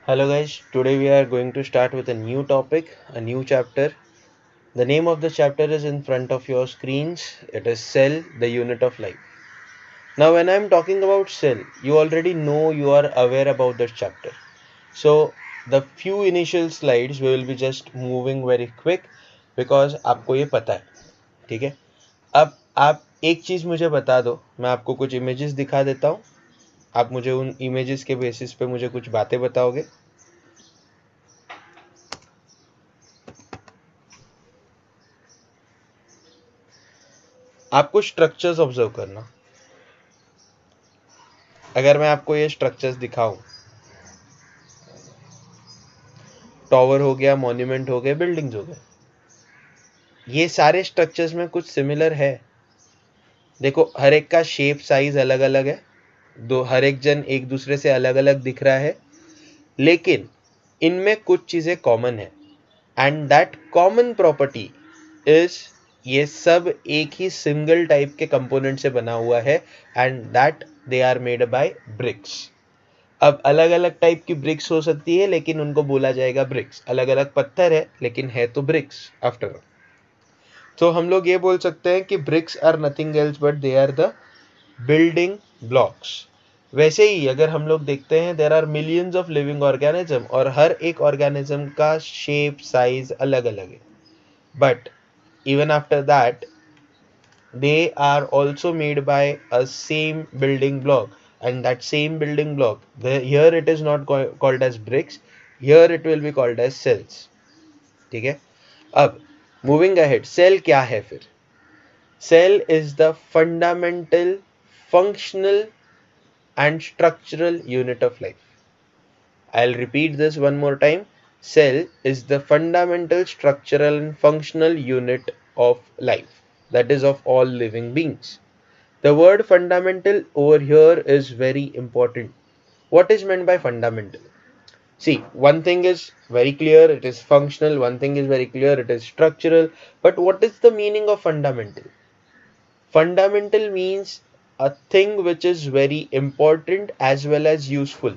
Hello guys, today we are going to start with a new topic, a new chapter. The name of the chapter is in front of your screens. It is Cell, the unit of life. Now when I am talking about cell, you already know, you are aware about this chapter. So the few initial slides we will be just moving very quick because आपको ये पता है, ठीक है? अब आप एक चीज़ मुझे बता दो, मैं आपको कुछ इमेजेस दिखा देता हूँ, आप मुझे उन इमेजेस के बेसिस पे मुझे कुछ बातें बताओगे. आपको स्ट्रक्चर्स ऑब्जर्व करना. अगर मैं आपको ये स्ट्रक्चर्स दिखाऊं, टावर हो गया, मॉन्यूमेंट हो गए, बिल्डिंग्स हो गए, ये सारे स्ट्रक्चर्स में कुछ सिमिलर है. देखो हर एक का शेप साइज अलग अलग है, दो हर एक जन एक दूसरे से अलग अलग दिख रहा है, लेकिन इनमें कुछ चीजें कॉमन है. And that common property is ये सब एक ही सिंगल टाइप के कंपोनेंट से बना हुआ है and that they are made by bricks. अब अलग अलग टाइप की ब्रिक्स हो सकती है, लेकिन उनको बोला जाएगा ब्रिक्स. अलग अलग पत्थर है, लेकिन है तो ब्रिक्स आफ्टर ऑल. तो हम लोग ये बोल सकते हैं कि bricks are nothing else but they are the building blocks. वैसे ही अगर हम लोग देखते हैं, there are millions of living organism और हर एक ऑर्गेनिज्म का शेप साइज अलग अलग है. But even after that they are also made by a same building block, and that same building block, here it is not called as bricks, here it will be called as cells. ठीक है. अब moving ahead, cell क्या है फिर? Cell is the fundamental, functional and structural unit of life. I'll repeat this one more time. Cell is the fundamental, structural and functional unit of life, that is of all living beings. The word fundamental over here is very important. What is meant by fundamental? See, one thing is very clear, it is functional. One thing is very clear, it is structural. But what is the meaning of fundamental? Fundamental means a thing which is very important as well as useful.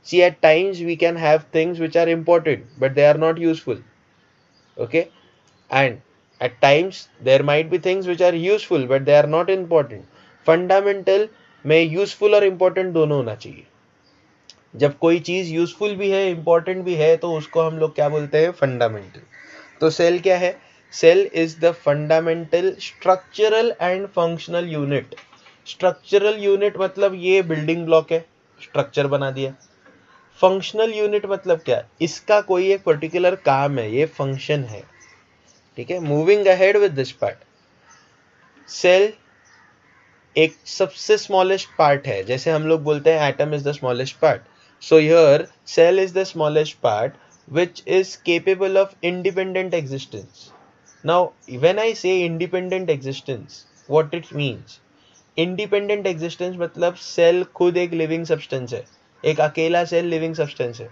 See, at times we can have things which are important, but they are not useful. Okay? And at times there might be things which are useful, but they are not important. Fundamental में useful और important दोनों होना चाहिए. जब कोई चीज useful भी है, इंपॉर्टेंट भी है, तो उसको हम लोग क्या बोलते हैं? फंडामेंटल. तो सेल क्या है? Cell is the fundamental, structural and functional unit. Structural unit मतलब ये बिल्डिंग ब्लॉक है, स्ट्रक्चर बना दिया. फंक्शनल यूनिट मतलब क्या? इसका कोई एक पर्टिकुलर काम है, ये फंक्शन है. ठीक है. Moving ahead with this part, cell एक सबसे स्मॉलेस्ट पार्ट है. जैसे हम लोग बोलते हैं atom is the smallest part, so here cell is the smallest part which is capable of independent existence. Now when I say independent existence, what it means? Independent existence मतलब cell खुद एक living substance है, एक अकेला cell living substance है.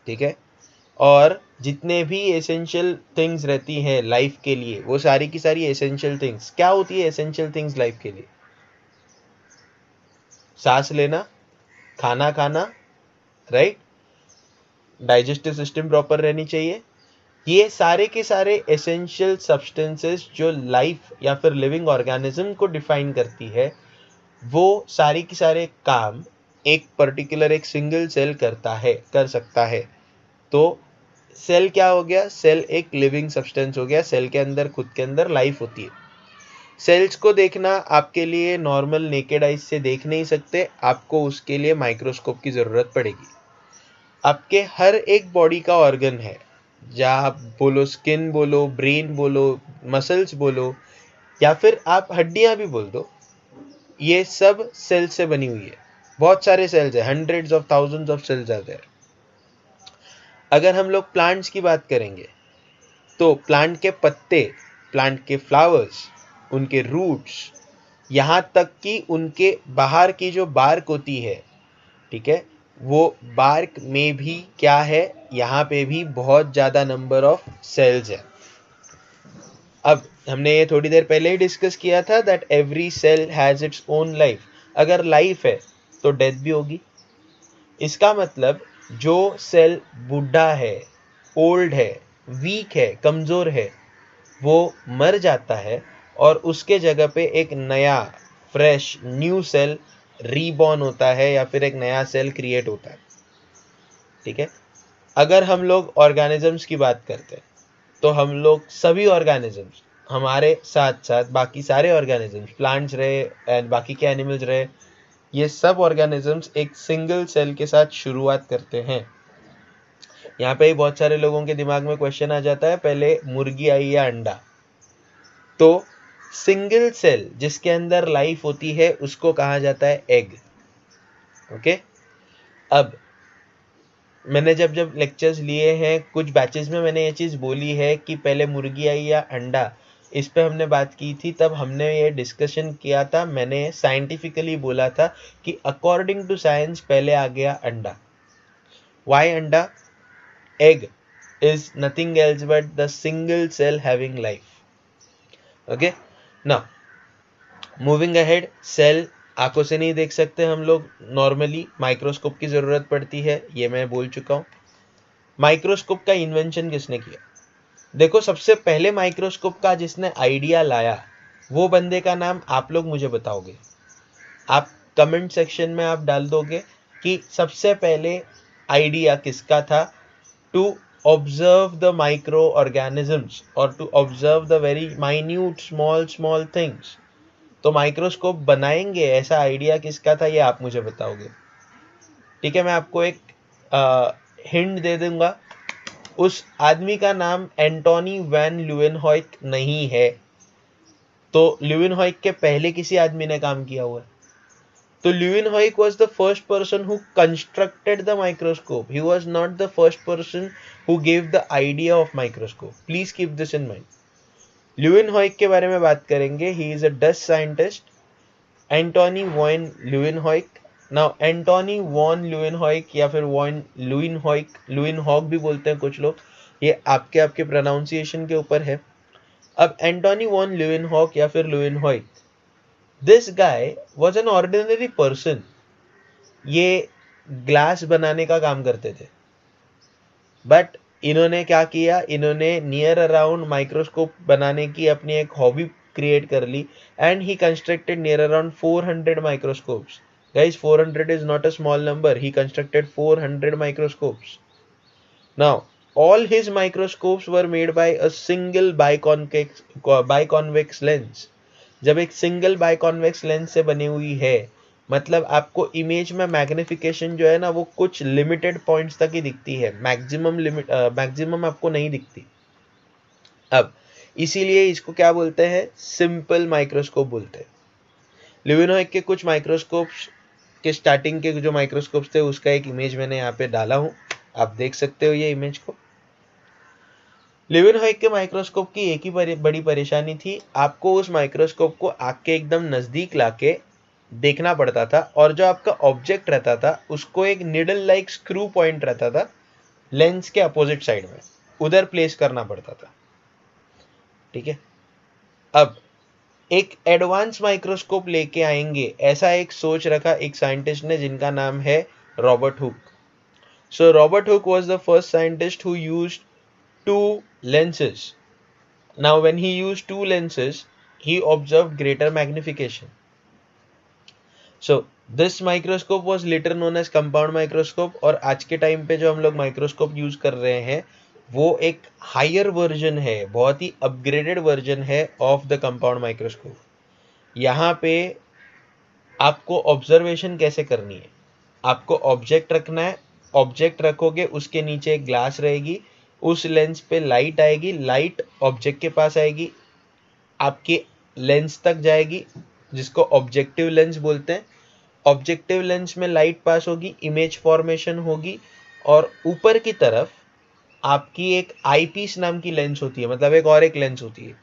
ठीक है. और जितने भी एसेंशियल थिंग्स रहती हैं लाइफ के लिए, वो सारी की सारी एसेंशियल थिंग्स क्या होती है? एसेंशियल थिंग्स लाइफ के लिए सांस लेना, खाना खाना, राइट, डाइजेस्टिव सिस्टम प्रॉपर रहनी चाहिए. ये सारे के सारे एसेंशियल सब्सटेंसेस जो लाइफ या फिर लिविंग ऑर्गेनिज्म को डिफाइन करती है, वो सारी की सारे काम एक पर्टिकुलर एक सिंगल सेल करता है, कर सकता है. तो सेल क्या हो गया? सेल एक लिविंग सब्सटेंस हो गया. सेल के अंदर खुद के अंदर लाइफ होती है. सेल्स को देखना आपके लिए नॉर्मल नेकेड आइज से देख नहीं सकते, आपको उसके लिए माइक्रोस्कोप की ज़रूरत पड़ेगी. आपके हर एक बॉडी का ऑर्गन है, जहाँ आप बोलो स्किन बोलो, ब्रेन बोलो, मसल्स बोलो, या फिर आप हड्डियाँ भी बोल दो, ये सब सेल से बनी हुई है. बहुत सारे सेल्स है, hundreds of thousands of cells are there. अगर हम लोग प्लांट्स की बात करेंगे, तो प्लांट के पत्ते, प्लांट के फ्लावर्स, उनके रूट्स, यहाँ तक कि उनके बाहर की जो बार्क होती है, ठीक है, वो बार्क में भी क्या है? यहाँ पे भी बहुत ज़्यादा नंबर ऑफ सेल्स है. अब हमने ये थोड़ी देर पहले ही डिस्कस किया था that every cell has its own life. अगर लाइफ है तो डेथ भी होगी. इसका मतलब जो सेल बूढ़ा है, ओल्ड है, वीक है, कमजोर है, वो मर जाता है और उसके जगह पे एक नया फ्रेश न्यू सेल रीबॉर्न होता है या फिर एक नया सेल क्रिएट होता है। ठीक है। अगर हम लोग ऑर्गेनिजम्स की बात करते हैं तो हम लोग सभी ऑर्गेनिजम्स, हमारे साथ साथ बाकी सारे ऑर्गेनिजम्स, प्लांट्स रहे एंड बाकी के एनिमल्स रहे, ये सब ऑर्गेनिजम्स एक सिंगल सेल के साथ शुरुआत करते हैं। यहाँ पे ही बहुत सारे लोगों के दिमाग में क्वेश्चन आ जाता है, पहले मुर्गी आई या अंडा? तो सिंगल सेल जिसके अंदर लाइफ होती है उसको कहा जाता है एग। ओके। अब मैंने जब जब लेक्चर्स लिए हैं कुछ बैचेस में, मैंने ये चीज़ बोली है कि पहले मुर्गी आई या अंडा, इस पे हमने बात की थी, तब हमने ये डिस्कशन किया था। मैंने साइंटिफिकली बोला था कि अकॉर्डिंग टू साइंस पहले आ गया अंडा। वाई अंडा? Egg is nothing else but the single cell having life. Okay, now moving ahead, cell आंखों से नहीं देख सकते हम लोग, नॉर्मली माइक्रोस्कोप की जरूरत पड़ती है, ये मैं बोल चुका हूं। माइक्रोस्कोप का इन्वेंशन किसने किया? देखो, सबसे पहले माइक्रोस्कोप का जिसने आइडिया लाया वो बंदे का नाम आप लोग मुझे बताओगे, आप कमेंट सेक्शन में आप डाल दोगे कि सबसे पहले आइडिया किसका था to observe the microorganisms or to observe the very minute small things। तो माइक्रोस्कोप बनाएंगे ऐसा आइडिया किसका था, ये आप मुझे बताओगे। ठीक है, मैं आपको एक हिंट दे दूंगा, उस आदमी का नाम एंटोनी वैन ल्यूवेनहॉयक नहीं है। तो ल्यूवेनहॉयक के पहले किसी आदमी ने काम किया हुआ है। So Leeuwenhoek was the first person who constructed the microscope. He was not the first person who gave the idea of microscope. Please keep this in mind. Leeuwenhoek के बारे में बात करेंगे. He is a Dutch scientist, Antony van Leeuwenhoek. Now Antony van Leeuwenhoek या फिर van Leeuwenhoek, Leeuwenhoek भी बोलते हैं कुछ लोग, ये आपके आपके प्रोनाउंसिएशन के ऊपर है। अब एंटोनी वॉन ल्यूवेनहॉक या फिर Leeuwenhoek, this guy was an ordinary person. ये ग्लास बनाने का काम करते थे, बट इन्होंने क्या किया, इन्होंने नियर अराउंड माइक्रोस्कोप बनाने की अपनी एक हॉबी क्रिएट कर ली and he constructed near around 400 microscopes. Guys, 400 is not a small number. He constructed 400 microscopes. Now all his microscopes were made by a single biconvex lens। जब एक single biconvex lens से बनी हुई है, मतलब आपको इमेज में मैग्निफिकेशन जो है ना वो कुछ लिमिटेड पॉइंट्स तक ही दिखती है, मैक्सिमम आपको नहीं दिखती। अब इसीलिए इसको क्या बोलते हैं, सिंपल माइक्रोस्कोप बोलते हैं। ल्यूवेनहॉयक के कुछ माइक्रोस्कोप्स के स्टार्टिंग के जो माइक्रोस्कोप्स थे उसका एक इमेज मैंने यहाँ पे डाला हूँ, आप देख सकते हो ये इमेज को। ल्यूवेनहॉयक के माइक्रोस्कोप की एक ही बड़ी परेशानी थी, आपको उस माइक्रोस्कोप को आग के एकदम नजदीक लाके देखना पड़ता था और जो आपका ऑब्जेक्ट रहता था उसको एक निडल लाइक स्क्रू पॉइंट रहता था लेंस के अपोजिट साइड में, उधर प्लेस करना पड़ता था। ठीक है। अब एक एडवांस माइक्रोस्कोप लेके आएंगे ऐसा एक सोच रखा एक साइंटिस्ट ने जिनका नाम है Robert Hooke. So Robert Hooke was the first scientist who used two lenses. Now when he used two lenses, he observed greater magnification. So this microscope was later known as compound microscope। और आज के time पे जो हम लोग microscope use कर रहे हैं वो एक हायर वर्जन है, बहुत ही अपग्रेडेड वर्जन है ऑफ द कंपाउंड माइक्रोस्कोप। यहाँ पे आपको ऑब्जर्वेशन कैसे करनी है, आपको ऑब्जेक्ट रखना है, ऑब्जेक्ट रखोगे उसके नीचे एक ग्लास रहेगी, उस लेंस पे लाइट आएगी, लाइट ऑब्जेक्ट के पास आएगी, आपके लेंस तक जाएगी जिसको ऑब्जेक्टिव लेंस बोलते हैं। ऑब्जेक्टिव लेंस में लाइट पास होगी, इमेज फॉर्मेशन होगी और ऊपर की तरफ आपकी एक आईपीस नाम की लेंस होती है, मतलब एक लेंस होती है।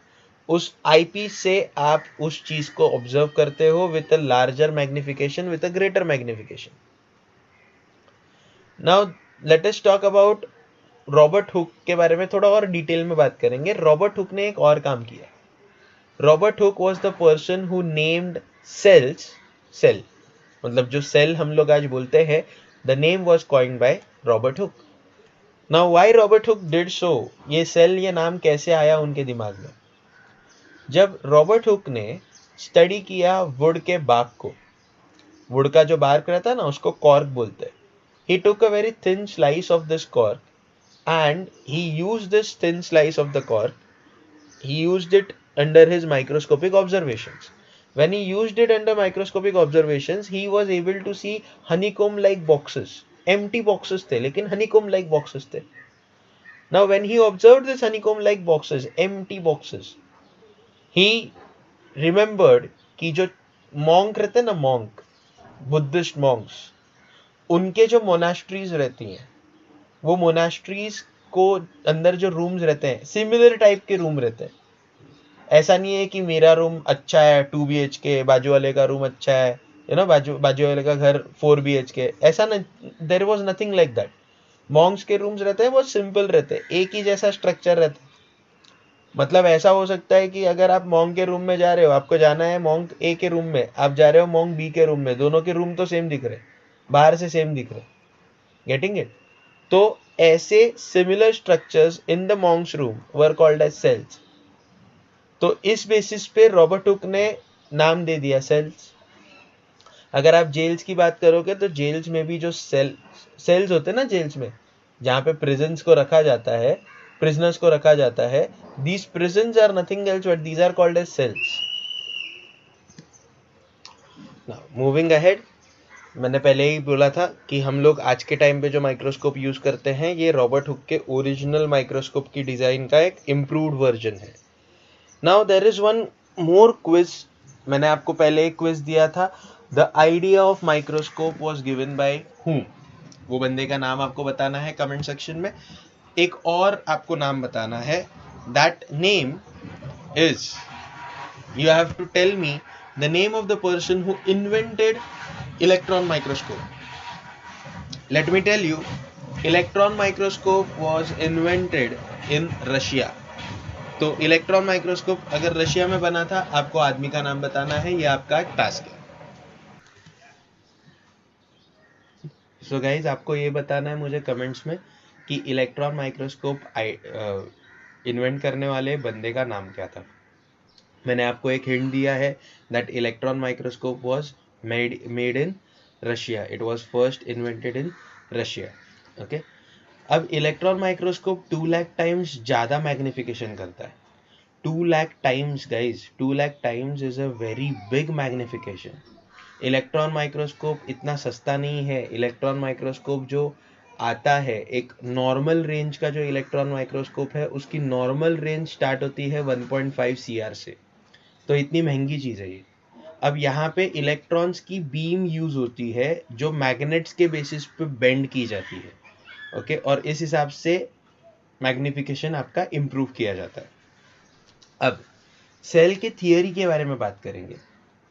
उस आईपीस से आप उस चीज को ऑब्जर्व करते हो with a larger magnification, with a greater magnification. Now let us talk about Robert Hooke के बारे में थोड़ा और डिटेल में बात करेंगे। रॉबर्ट हुक ने एक और काम किया। Robert Hooke was the person who named cells, cell मतलब जो सेल हम लोग आज बोलते हैं The name was coined by Robert Hooke. Now why Robert Hooke did so? ये सेल ये नाम कैसे आया उनके दिमाग में? जब रॉबर्ट हुक ने स्टडी किया वुड के बार्क को, वुड का जो बार्क रहता है ना उसको कॉर्क बोलते हैं. He took a very thin slice of this cork and he used this thin slice of the cork, he used it under his microscopic observations. When he used it under microscopic observations, he was able to see honeycomb like boxes. Empty boxes थे लेकिन honeycomb like boxes थे. Now when he observed this honeycomb like boxes, empty boxes, he remembered कि जो monk रहते ना, monk, Buddhist Monks, उनके जो monasteries रहती हैं, वो मोनास्ट्रीज को अंदर जो रूम्स रहते हैं सिमिलर टाइप के रूम रहते हैं. ऐसा नहीं है कि मेरा रूम अच्छा है 2 BHK, बाजू वाले का रूम अच्छा है, बाजू वाले का घर 4 BHK, ऐसा ना. There was nothing like that. Monks के रूम्स रहते हैं बहुत सिंपल रहते हैं, एक ही जैसा स्ट्रक्चर रहता है. मतलब ऐसा हो सकता है कि अगर आप मॉन्क के रूम में जा रहे हो, आपको जाना है मॉन्क ए के रूम में, आप जा रहे हो मॉन्क बी के रूम में, दोनों के रूम तो सेम दिख रहे, बाहर से सेम दिख रहे. Getting it? तो ऐसे similar structures in the monks room were called as cells. तो इस बेसिस पे रॉबर्ट हुक ने नाम दे दिया सेल्स. अगर आप जेल्स की बात करोगे तो जेल्स में भी जो सेल्स होते हैं ना, जेल्स में जहाँ पे प्रिजन्स को रखा जाता है, प्रिजनर्स को रखा जाता है, these prisons are nothing else but these are called as cells. Now moving ahead, मैंने पहले ही बोला था कि हम लोग आज के टाइम पे जो माइक्रोस्कोप यूज करते हैं ये रॉबर्ट हुक के ओरिजिनल माइक्रोस्कोप की डिजाइन का एक इम्प्रूव्ड वर्जन है. Now there is one more quiz. मैंने आपको पहले एक क्विज दिया था. The idea of microscope was given by whom. वो बंदे का नाम आपको बताना है कमेंट सेक्शन में. एक और आपको नाम बताना है. That name is, you have to tell me the name of the person who invented electron microscope. Let me tell you, electron microscope was invented in Russia. तो इलेक्ट्रॉन माइक्रोस्कोप अगर Russia में बना था, आपको आदमी का नाम बताना है, ये आपका एक टास्क है. सो गाइज, आपको ये बताना है मुझे कमेंट्स में कि इलेक्ट्रॉन माइक्रोस्कोप इन्वेंट करने वाले बंदे का नाम क्या था. मैंने आपको एक हिंट दिया है that electron microscope was made in Russia. It was first invented in Russia. Okay. अब इलेक्ट्रॉन माइक्रोस्कोप 2 लाख टाइम्स ज़्यादा मैग्निफिकेशन करता है. 2 lakh times guys, 2 lakh times is a very big magnification. Electron microscope इतना सस्ता नहीं है. इलेक्ट्रॉन माइक्रोस्कोप जो आता है, एक नॉर्मल रेंज का जो इलेक्ट्रॉन माइक्रोस्कोप है, उसकी नॉर्मल रेंज स्टार्ट होती है 1.5 CR से. तो इतनी महंगी चीज़ है ये. अब यहाँ पे इलेक्ट्रॉन्स की बीम यूज होती है जो मैग्नेट्स के बेसिस पे बेंड की जाती है. ओके. और इस हिसाब से मैग्निफिकेशन आपका इम्प्रूव किया जाता है. अब सेल के थियरी के बारे में बात करेंगे.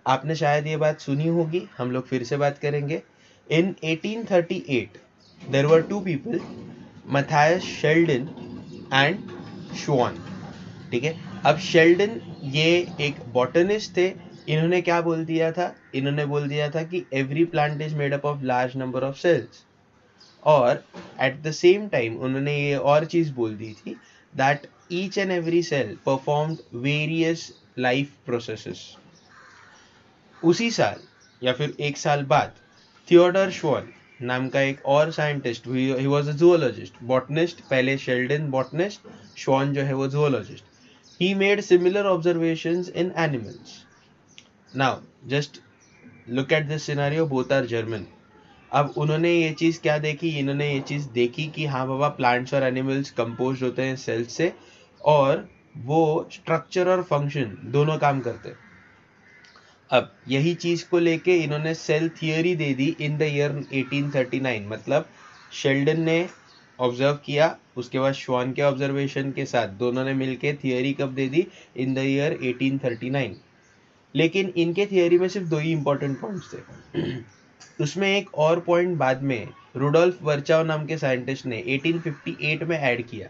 आपने शायद ये बात सुनी होगी, हम लोग फिर से बात करेंगे. In 1838 there were 2 people, Matthias Schleiden and Schwann. ठीक है. अब शेल्डन ये एक बॉटनिस्ट थे. इन्होंने क्या बोल दिया था? इन्होंने बोल दिया था कि every plant is made up of large number of cells. और एट द सेम टाइम उन्होंने ये और चीज बोल दी थी that each and every cell performed various life processes. उसी साल या फिर एक साल बाद थियोडर श्वान नाम का एक और scientist, he was a zoologist, botanist. पहले शेल्डन बॉटनिस्ट, श्वान जो है वो zoologist. He made similar observations in animals. Now, just look at this scenario. Both are German. अब उन्होंने ये चीज़ क्या देखी? इन्होंने ये चीज़ देखी कि हाँ बाबा, प्लांट्स और एनिमल्स कंपोज होते हैं सेल्स से, और वो स्ट्रक्चर और फंक्शन दोनों काम करते हैं. अब यही चीज़ को लेके इन्होंने सेल थियरी दे दी इन द ईयर 1839. मतलब शेल्डन ने ऑब्जर्व किया, उसके बाद श्वान के ऑब्जर्वेशन के साथ दोनों ने मिलके थियरी कब दे दी? In the year 1839. लेकिन इनके थियरी में सिर्फ 2 ही इंपॉर्टेंट पॉइंट्स थे. उसमें एक और पॉइंट बाद में रुडोल्फ वर्चाव नाम के साइंटिस्ट ने 1858 में ऐड किया.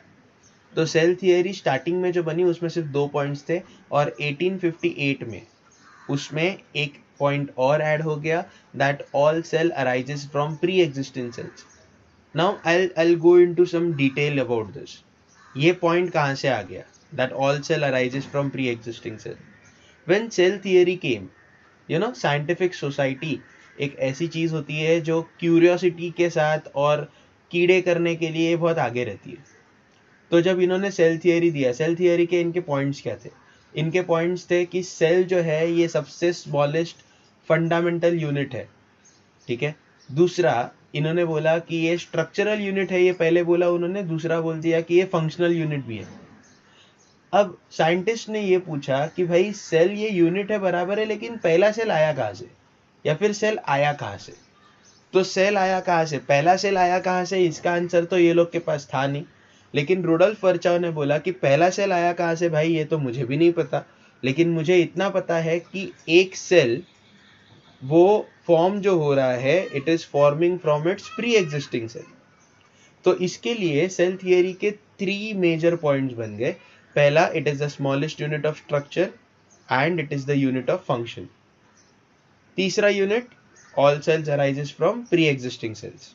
तो सेल थियरी स्टार्टिंग में जो बनी उसमें सिर्फ 2 पॉइंट्स थे, और 1858 में उसमें एक पॉइंट और ऐड हो गया, that all cell arises from pre existing cells. Now I'll go into some detail about this. ये पॉइंट कहाँ से आ गया, that all cell arises from pre existing cell. When cell theory came, scientific society एक ऐसी चीज होती है जो क्यूरियोसिटी के साथ और कीड़े करने के लिए बहुत आगे रहती है. तो जब इन्होंने सेल थियरी दिया, सेल थियरी के इनके पॉइंट्स क्या थे? इनके पॉइंट्स थे कि सेल जो है ये सबसे स्मॉलेस्ट फंडामेंटल यूनिट है. ठीक है. दूसरा, इन्होंने बोला कि ये स्ट्रक्चरल यूनिट है, ये पहले बोला उन्होंने. दूसरा बोल दिया कि ये फंक्शनल यूनिट भी है. अब साइंटिस्ट ने ये पूछा कि भाई सेल ये यूनिट है बराबर है, लेकिन पहला सेल आया कहाँ से, या फिर सेल आया कहाँ से? तो सेल आया कहाँ से, पहला सेल आया कहाँ से, इसका आंसर तो ये लोग के पास था नहीं. लेकिन रुडोल्फ वर्चाउ ने बोला कि पहला सेल आया कहाँ से भाई, ये तो मुझे भी नहीं पता, लेकिन मुझे इतना पता है कि एक सेल वो फॉर्म जो हो रहा है, it is forming from its pre existing cell. तो इसके लिए सेल थियरी के 3 मेजर पॉइंट्स बन गए. पहला, it is the smallest unit of structure and it is the unit of function. तीसरा unit, all cells arises from pre existing cells.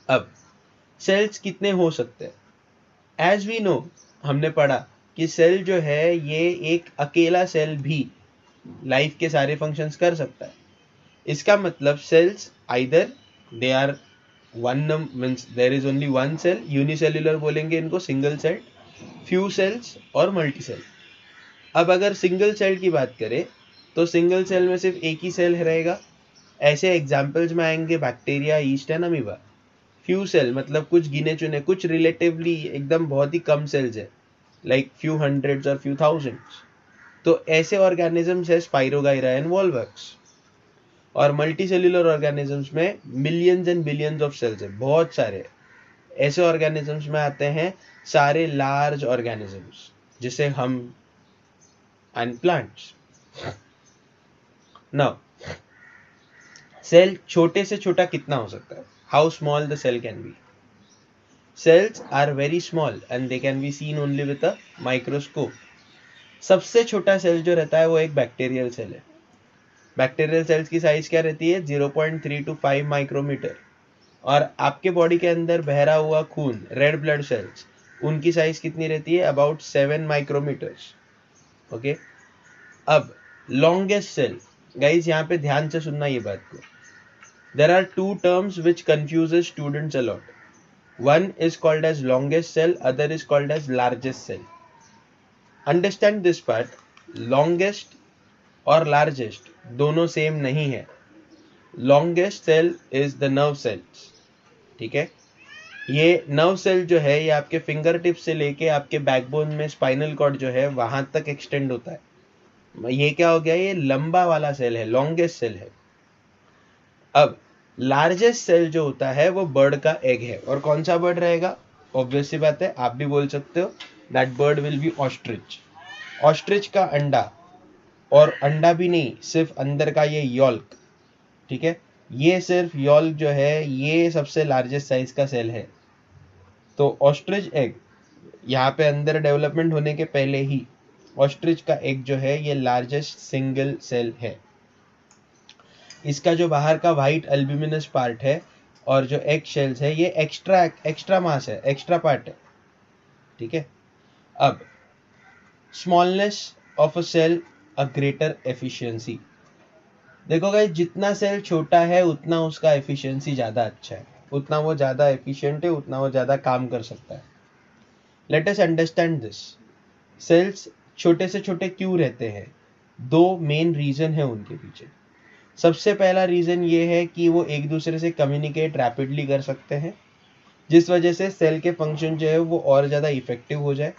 अब cells कितने हो सकते हैं? एज वी नो, हमने पढ़ा कि सेल जो है ये एक अकेला सेल भी लाइफ के सारे फंक्शंस कर सकता है. इसका मतलब cells either they are one, means there is only one cell, unicellular बोलेंगे इनको, सिंगल सेल, फ्यू सेल्स और मल्टी सेल. अब अगर सिंगल सेल की बात करें तो सिंगल सेल में सिर्फ एक ही सेल रहेगा. ऐसे एग्जाम्पल्स में आएंगे bacteria, yeast and amoeba. Few cell मतलब कुछ गिने चुने, कुछ रिलेटिवली एकदम बहुत ही कम सेल्स है, लाइक फ्यू हंड्रेड्स और फ्यू थाउजेंड्स. तो ऐसे ऑर्गेनिजम्स है स्पाइरोगाइरा एंड वॉलवर्क्स. और मल्टी सेल्यूलर ऑर्गेनिजम्स में millions and billions of cells है, बहुत सारे. ऐसे ऑर्गेनिजम्स में आते हैं सारे लार्ज ऑर्गेनिजम्स, जिसे हम एंड प्लांट्स. नाउ सेल छोटे से छोटा कितना हो सकता है? How small the cell can be? Cells are very small and they can be seen only with a microscope. सबसे छोटा सेल जो रहता है वो एक बैक्टीरियल सेल है. बैक्टीरियल सेल्स की साइज क्या रहती है? 0.3 to 5 माइक्रोमीटर. और आपके बॉडी के अंदर बहरा हुआ खून, रेड ब्लड सेल्स, उनकी साइज कितनी रहती है? About 7 micrometers. ओके. अब लॉन्गेस्ट सेल, गाइज यहाँ पे ध्यान से सुनना ये बात को. There are 2 terms which confuses students a lot. One is called as longest cell, other is called as largest cell. Understand this part. Longest और largest दोनों सेम नहीं है. Longest cell is the nerve cells. ठीक है. ये nerve cell जो है ये आपके फिंगर टिप से लेके आपके बैकबोन में स्पाइनल कॉर्ड जो है वहां तक एक्सटेंड होता है. ये क्या हो गया? ये लंबा वाला सेल है, लॉन्गेस्ट सेल है. अब लार्जेस्ट सेल जो होता है वो बर्ड का एग है. और कौन सा बर्ड रहेगा? ऑब्वियस सी बात है, आप भी बोल सकते हो, that bird will be ostrich. Ostrich का अंडा, और अंडा भी नहीं, सिर्फ अंदर का ये यॉल्क. ठीक है. ये सिर्फ यॉल्क जो है ये सबसे लार्जेस्ट साइज का सेल है. तो ऑस्ट्रिच एग, यहाँ पे अंदर डेवलपमेंट होने के पहले ही ऑस्ट्रिच का एग जो है ये लार्जेस्ट सिंगल सेल है. इसका जो बाहर का व्हाइट अल्ब्यूमिनस पार्ट है और जो एग शेल्स है ये एक्स्ट्रा मास है, एक्स्ट्रा पार्ट है. ठीक है. अब smallness of a cell, a greater efficiency. देखो गाइस, जितना सेल छोटा है उतना उसका एफिशिएंसी ज़्यादा अच्छा है, उतना वो ज़्यादा एफिशिएंट है, उतना वो ज़्यादा काम कर सकता है. Let us understand this. Cells छोटे से छोटे क्यों रहते हैं? 2 मेन रीज़न है उनके पीछे. सबसे पहला रीज़न ये है कि वो एक दूसरे से कम्युनिकेट रैपिडली कर सकते हैं, जिस वजह से सेल के फंक्शन जो है वो और ज़्यादा इफेक्टिव हो जाए.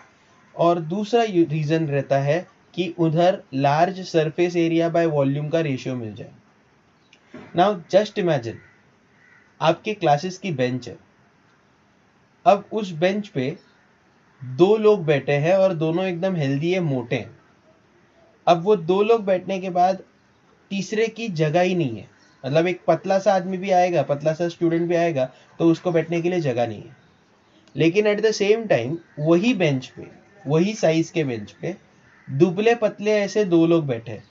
और दूसरा रीज़न रहता है कि उधर large surface area by volume का रेशियो मिल जाए. नाउ जस्ट इमेजिन, आपके क्लासेस की बेंच है. अब उस बेंच पे 2 लोग बैठे हैं और दोनों एकदम हेल्दी है, मोटे हैं. अब वो 2 लोग बैठने के बाद तीसरे की जगह ही नहीं है. मतलब एक पतला सा आदमी भी आएगा, पतला सा स्टूडेंट भी आएगा, तो उसको बैठने के लिए जगह नहीं है. लेकिन एट द सेम टाइम वही बेंच पे, वही साइज के बेंच पे दुबले पतले ऐसे 2 लोग बैठे.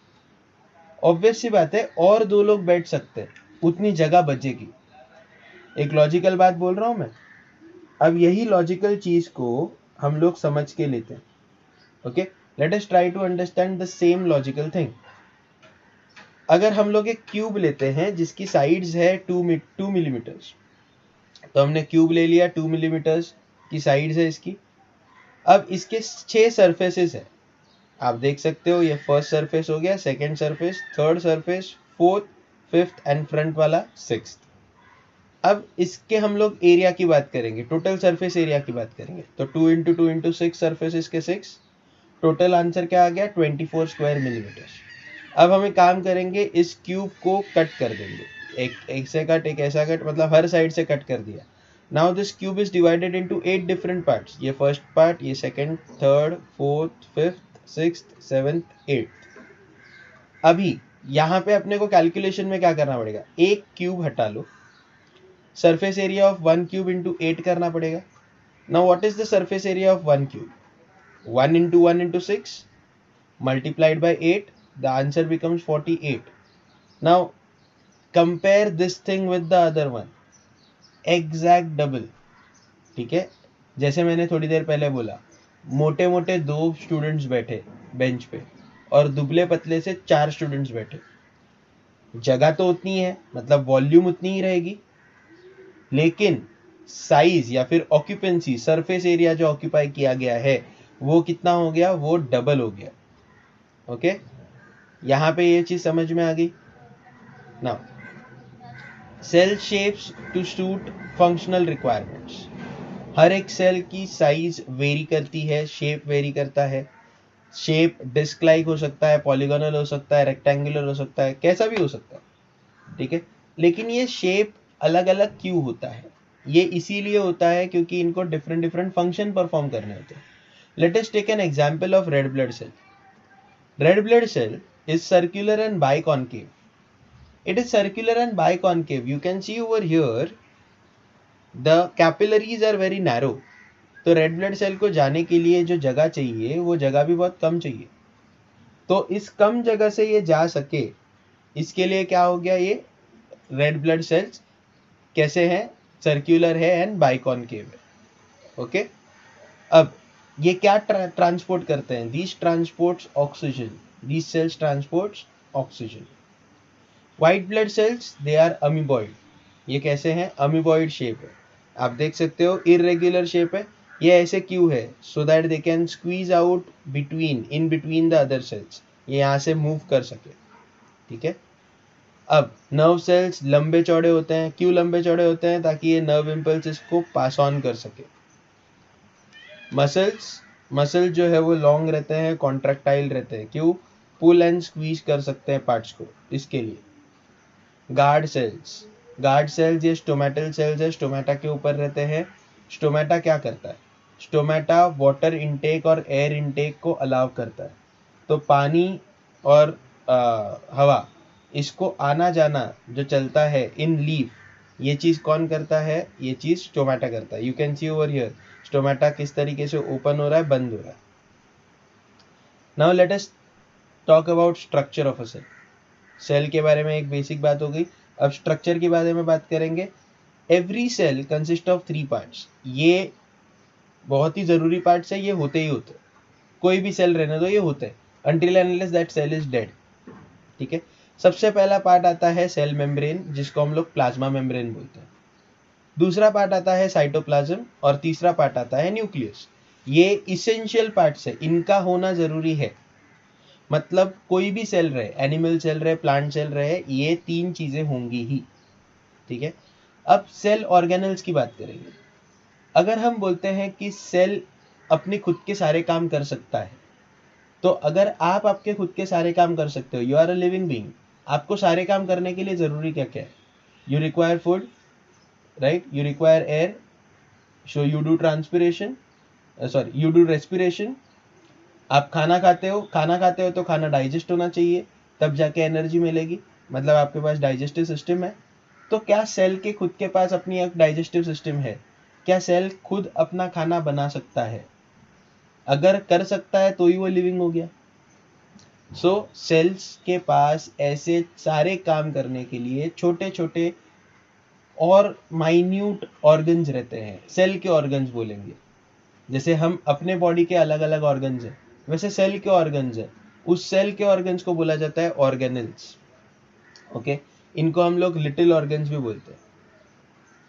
ऑब्वियस सी बात है, और 2 लोग बैठ सकते हैं, उतनी जगह बचेगी। एक लॉजिकल बात बोल रहा हूं मैं। अब यही लॉजिकल चीज को हम लोग समझ के लेते हैं। Okay, let us try to understand the same logical thing. अगर हम लोग एक क्यूब लेते हैं जिसकी साइड्स है 2 मिलीमीटर्स, तो हमने क्यूब ले लिया, 2 मिलीमीटर्स की साइड्स है इसकी। अब इसके 6 सरफेसेस है, आप देख सकते हो। ये फर्स्ट सरफेस हो गया, second surface, third surface, fourth, fifth and front वाला सिक्स्थ। अब इसके हम लोग एरिया की बात करेंगे, टोटल सरफेस एरिया की बात करेंगे। तो 2 इंटू 2 इंटू 6 सर्फेसिस के 6, टोटल आंसर क्या आ गया 24 स्क्वायर मिलीमीटर। अब हम एक काम करेंगे, इस क्यूब को कट कर देंगे, एक ऐसे कट, एक ऐसा कट, मतलब हर साइड से कट कर दिया। Now this cube is divided into 8 different parts. ये फर्स्ट पार्ट, ये second, third, fourth, fifth, sixth, seventh, eighth. अभी यहाँ पे अपने को कैलकुलेशन में क्या करना पड़ेगा, एक क्यूब हटा लो, surface area of 1 cube into 8 करना पड़ेगा। Now what is the surface area of 1 cube, 1 into 1 into 6 multiplied by 8, the answer becomes 48. Now compare this thing with the other one, exact double। ठीक है, जैसे मैंने थोड़ी देर पहले बोला, मोटे मोटे 2 स्टूडेंट्स बैठे बेंच पे और दुबले पतले से 4 स्टूडेंट्स बैठे। जगह तो उतनी है, मतलब वॉल्यूम उतनी ही रहेगी, लेकिन साइज या फिर ऑक्यूपेंसी, सरफेस एरिया जो ऑक्यूपाई किया गया है वो कितना हो गया, वो डबल हो गया। ओके, यहां पे ये चीज समझ में आ गई। Now cell shapes to suit functional requirements. हर एक सेल की साइज वेरी करती है, शेप वेरी करता है। शेप डिस्क लाइक हो सकता है, पॉलीगोनल हो सकता है, रेक्टेंगुलर हो सकता है, कैसा भी हो सकता है। ठीक है, लेकिन ये शेप अलग अलग क्यों होता है, ये इसीलिए होता है क्योंकि इनको डिफरेंट डिफरेंट फंक्शन परफॉर्म करने होते हैं। Let us take an example of red blood cell. Red blood cell is circular and biconcave. It is circular and biconcave. You can see over here the capillaries are very narrow. तो red blood cell को जाने के लिए जो जगह चाहिए वो जगह भी बहुत कम चाहिए। तो इस कम जगह से ये जा सके, इसके लिए क्या हो गया, ये रेड ब्लड सेल्स कैसे हैं, सर्कुलर है एंड बाइकॉनकेव है। ओके, अब ये क्या ट्रांसपोर्ट करते हैं, these transports oxygen, these cells transports oxygen. White blood cells they are amoeboid. ये कैसे हैं, अमीबॉइड शेप है, आप देख सकते हो, इरेगुलर शेप है। ये ऐसे क्यों है, so that they can squeeze out between, in between the other sales, ये यहाँ से मूव कर सके। ठीक है, अब नर्व सेल्स लंबे चौड़े होते हैं, क्यों लंबे चौड़े होते हैं, ताकि ये नर्व इम्पल्सेस को पास ऑन कर सके। मसल जो है वो लॉन्ग रहते हैं, कॉन्ट्रैक्टाइल रहते हैं, क्यों, पुल एंड स्क्वीज कर सकते हैं पार्ट्स को, इसके लिए। गार्ड सेल्स ये स्टोमेटल सेल्स है, स्टोमेटा के ऊपर रहते हैं। स्टोमेटा क्या करता है, स्टोमेटा वाटर इनटेक और एयर इनटेक को अलाउ करता है। तो पानी और हवा, इसको आना जाना जो चलता है इन लीफ, ये चीज कौन करता है, ये चीज स्टोमेटा करता है। You can see over here stomata किस तरीके से ओपन हो रहा है, बंद हो रहा है। Now let us talk about structure of a cell. Cell के बारे में एक बेसिक बात हो गई, अब स्ट्रक्चर के बारे में बात करेंगे। Every cell consist of 3 parts. ये बहुत ही जरूरी पार्ट्स है, ये होते ही होते, कोई भी सेल रहने दो ये होते हैं, until and unless that cell is dead। ठीक है, सबसे पहला पार्ट आता है सेल मेम्ब्रेन, जिसको हम लोग प्लाज्मा मेम्ब्रेन बोलते हैं। दूसरा पार्ट आता है साइटोप्लाज्म और तीसरा पार्ट आता है न्यूक्लियस। ये इसेंशियल पार्ट्स है, इनका होना जरूरी है। मतलब कोई भी सेल रहे, एनिमल सेल रहे, प्लांट सेल रहे, ये 3 चीजें होंगी ही। ठीक है, अब सेल ऑर्गेनल्स की बात करेंगे। अगर हम बोलते हैं कि सेल अपने खुद के सारे काम कर सकता है, तो अगर आप आपके खुद के सारे काम कर सकते हो, you are a living being, आपको सारे काम करने के लिए जरूरी क्या क्या है, you require food, right, you require air, so you do transpiration, sorry you do respiration. आप खाना खाते हो तो खाना डाइजेस्ट होना चाहिए, तब जाके एनर्जी मिलेगी, मतलब आपके पास डाइजेस्टिव सिस्टम है। तो क्या सेल के खुद के पास अपनी एक डाइजेस्टिव सिस्टम है, क्या सेल खुद अपना खाना बना सकता है, अगर कर सकता है तो ही वो लिविंग हो गया। सो सेल्स के पास ऐसे सारे काम करने के लिए छोटे छोटे और माइन्यूट ऑर्गन्स रहते हैं, सेल के ऑर्गन्स बोलेंगे। जैसे हम अपने बॉडी के अलग अलग ऑर्गन्स हैं, वैसे सेल के ऑर्गन्स है, उस सेल के ऑर्गन्स को बोला जाता है ऑर्गेनल्स। ओके, इनको हम लोग लिटिल ऑर्गन्स भी बोलते हैं।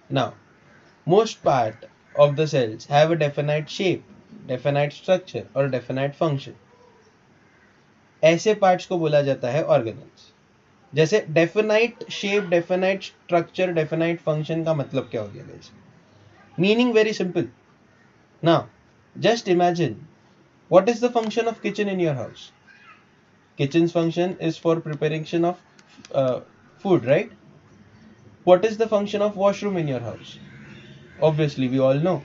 Now most part of the cells have a definite shape, definite structure और डेफिनाइट फंक्शन। ऐसे पार्ट्स को बोला जाता है ऑर्गेनल्स। जैसे definite shape, definite structure, definite function का मतलब क्या हो गया guys? Meaning very simple. Now just imagine, what is the function of kitchen in your house? Kitchen's function is for preparation of food, right? What is the function of washroom in your house? Obviously we all know.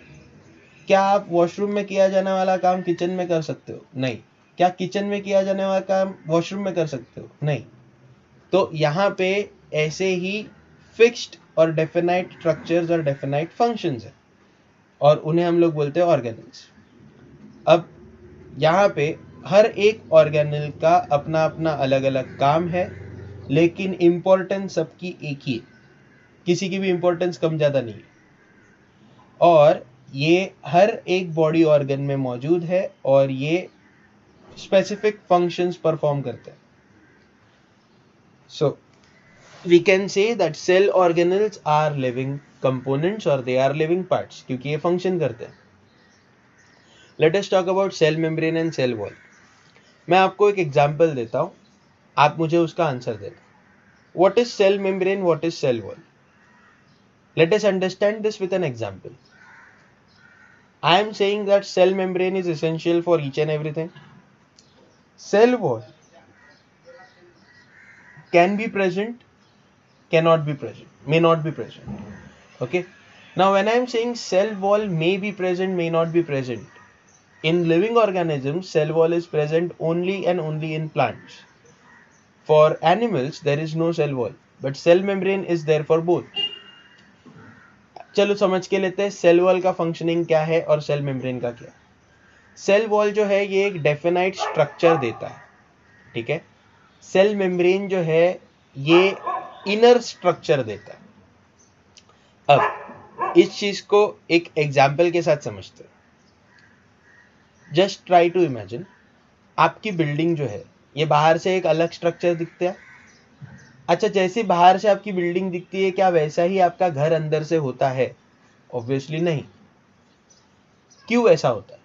क्या आप washroom में किया जाने वाला काम kitchen में कर सकते हो? नहीं। क्या किचन में किया जाने वाला काम वॉशरूम में कर सकते हो? नहीं। तो यहाँ पे ऐसे ही फिक्स्ड और डेफिनाइट स्ट्रक्चर्स और डेफिनाइट फंक्शंस है, और उन्हें हम लोग बोलते हैं ऑर्गेनल्स। अब यहाँ पे हर एक ऑर्गेनल का अपना अपना अलग अलग काम है, लेकिन इंपॉर्टेंस सबकी एक ही है, किसी की भी इंपॉर्टेंस कम ज़्यादा नहीं है, और ये हर एक बॉडी ऑर्गन में मौजूद है और ये स्पेसिफिक फंक्शंस परफॉर्म करते हैं। So we can say that cell organelles are living components और दे आर लिविंग पार्ट्स, क्योंकि ये फंक्शन करते हैं। Let us talk about cell membrane and cell wall. मैं आपको एक एग्जांपल देता हूँ, आप मुझे उसका आंसर देना। What is cell membrane? What is cell wall? Let us understand this with an example. I am saying that cell membrane is essential for each and everything. Cell wall can be present, cannot be present, may not be present. Okay. Now when I am saying cell wall may be present, may not be present, in living organisms, cell wall is present only and only in plants. For animals, there is no cell wall, but cell membrane is there for both. चलो समझ के लेते हैं cell wall का functioning क्या है और cell membrane का क्या। सेल वॉल जो है ये एक डेफिनाइट स्ट्रक्चर देता है, ठीक है। सेल मेम्ब्रेन जो है ये इनर स्ट्रक्चर देता है। अब इस चीज को एक एग्जाम्पल के साथ समझते हैं। जस्ट ट्राई टू इमेजिन, आपकी बिल्डिंग जो है ये बाहर से एक अलग स्ट्रक्चर दिखता है। अच्छा, जैसे बाहर से आपकी बिल्डिंग दिखती है, क्या वैसा ही आपका घर अंदर से होता है? ऑब्वियसली नहीं। क्यों ऐसा होता है?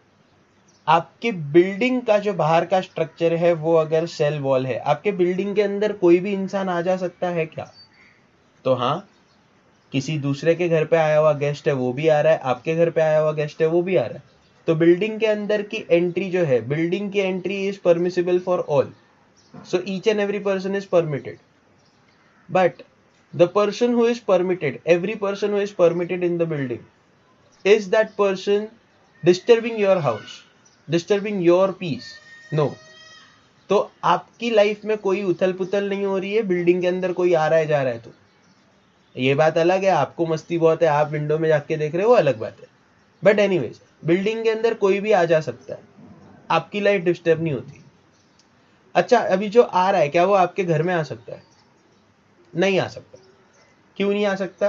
आपके बिल्डिंग का जो बाहर का स्ट्रक्चर है वो अगर सेल वॉल है, आपके बिल्डिंग के अंदर कोई भी इंसान आ जा सकता है क्या? तो हाँ, किसी दूसरे के घर पे आया हुआ गेस्ट है वो भी आ रहा है, आपके घर पे आया हुआ गेस्ट है वो भी आ रहा है। तो बिल्डिंग के अंदर की एंट्री जो है, बिल्डिंग की entry is permissible for all, so each and every person is permitted. But the person who is permitted, every person who is permitted in the building, is that person disturbing your house, disturbing your peace? No. तो आपकी life में कोई उथल पुथल नहीं हो रही है, बिल्डिंग के अंदर कोई आ रहा है जा रहा है, तो ये बात अलग है। आपको मस्ती बहुत है, आप विंडो में जाके देख रहे हो, अलग बात है। बट एनीवेज, बिल्डिंग के अंदर कोई भी आ जा सकता है, आपकी लाइफ डिस्टर्ब नहीं होती। अच्छा, अभी जो आ रहा है क्या वो आपके घर में आ सकता है? नहीं आ सकता। क्यों नहीं आ सकता?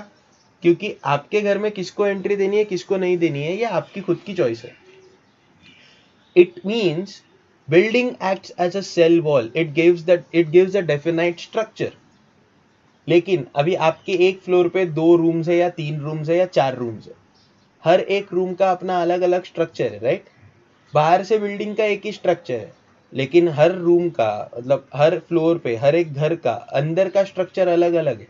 क्योंकि आपके घर में किसको एंट्री देनी है, किसको नहीं देनी है, ये आपकी खुद की चॉइस है। It means building acts as a cell wall. It gives a definite structure. लेकिन अभी आपके एक फ्लोर पे 2 रूम्स है या 3 रूम्स है या 4 रूम्स है, हर एक रूम का अपना अलग अलग स्ट्रक्चर है, राइट? बाहर से बिल्डिंग का एक ही स्ट्रक्चर है, लेकिन हर रूम का, मतलब हर फ्लोर पे, हर एक घर का अंदर का स्ट्रक्चर अलग अलग है।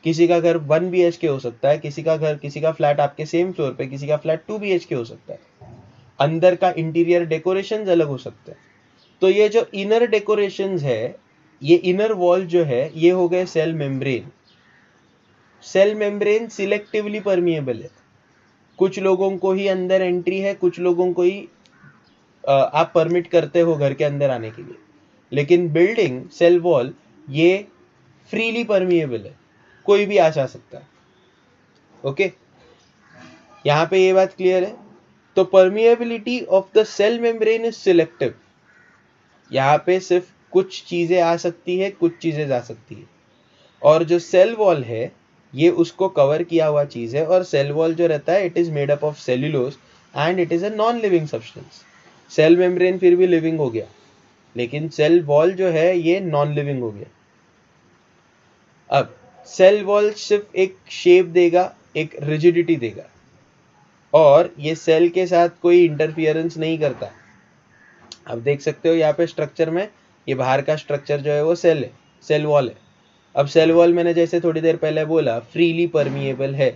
किसी का घर 1 BHK हो सकता है, किसी का घर, किसी का फ्लैट आपके सेम फ्लोर पे, किसी का फ्लैट 2 BHK हो सकता है। अंदर का इंटीरियर डेकोरेशन अलग हो सकते हैं। तो ये जो इनर डेकोरेशंस है, ये इनर वॉल जो है, ये हो गए cell membrane. Cell membrane selectively permeable है, कुछ लोगों को ही अंदर एंट्री है, कुछ लोगों को ही आप परमिट करते हो घर के अंदर आने के लिए। लेकिन बिल्डिंग सेल वॉल ये फ्रीली परमिएबल है, कोई भी आ जा सकता है। ओके, यहाँ पे ये बात क्लियर है। तो permeability of the cell membrane is selective. यहाँ पे सिर्फ कुछ चीजें आ सकती है, कुछ चीजें जा सकती है। और जो सेल वॉल है ये उसको कवर किया हुआ चीज है, और सेल वॉल जो रहता है it is made up of cellulose and it is a non living substance. Cell membrane फिर भी लिविंग हो गया, लेकिन सेल वॉल जो है ये नॉन लिविंग हो गया। अब सेल वॉल सिर्फ एक शेप देगा, एक रिजिडिटी देगा, और ये सेल के साथ कोई इंटरफियरेंस नहीं करता। अब देख सकते हो यहाँ पे स्ट्रक्चर में, ये बाहर का स्ट्रक्चर जो है वो सेल है, सेल वॉल है। अब सेल वॉल मैंने जैसे थोड़ी देर पहले बोला फ्रीली परमिएबल है,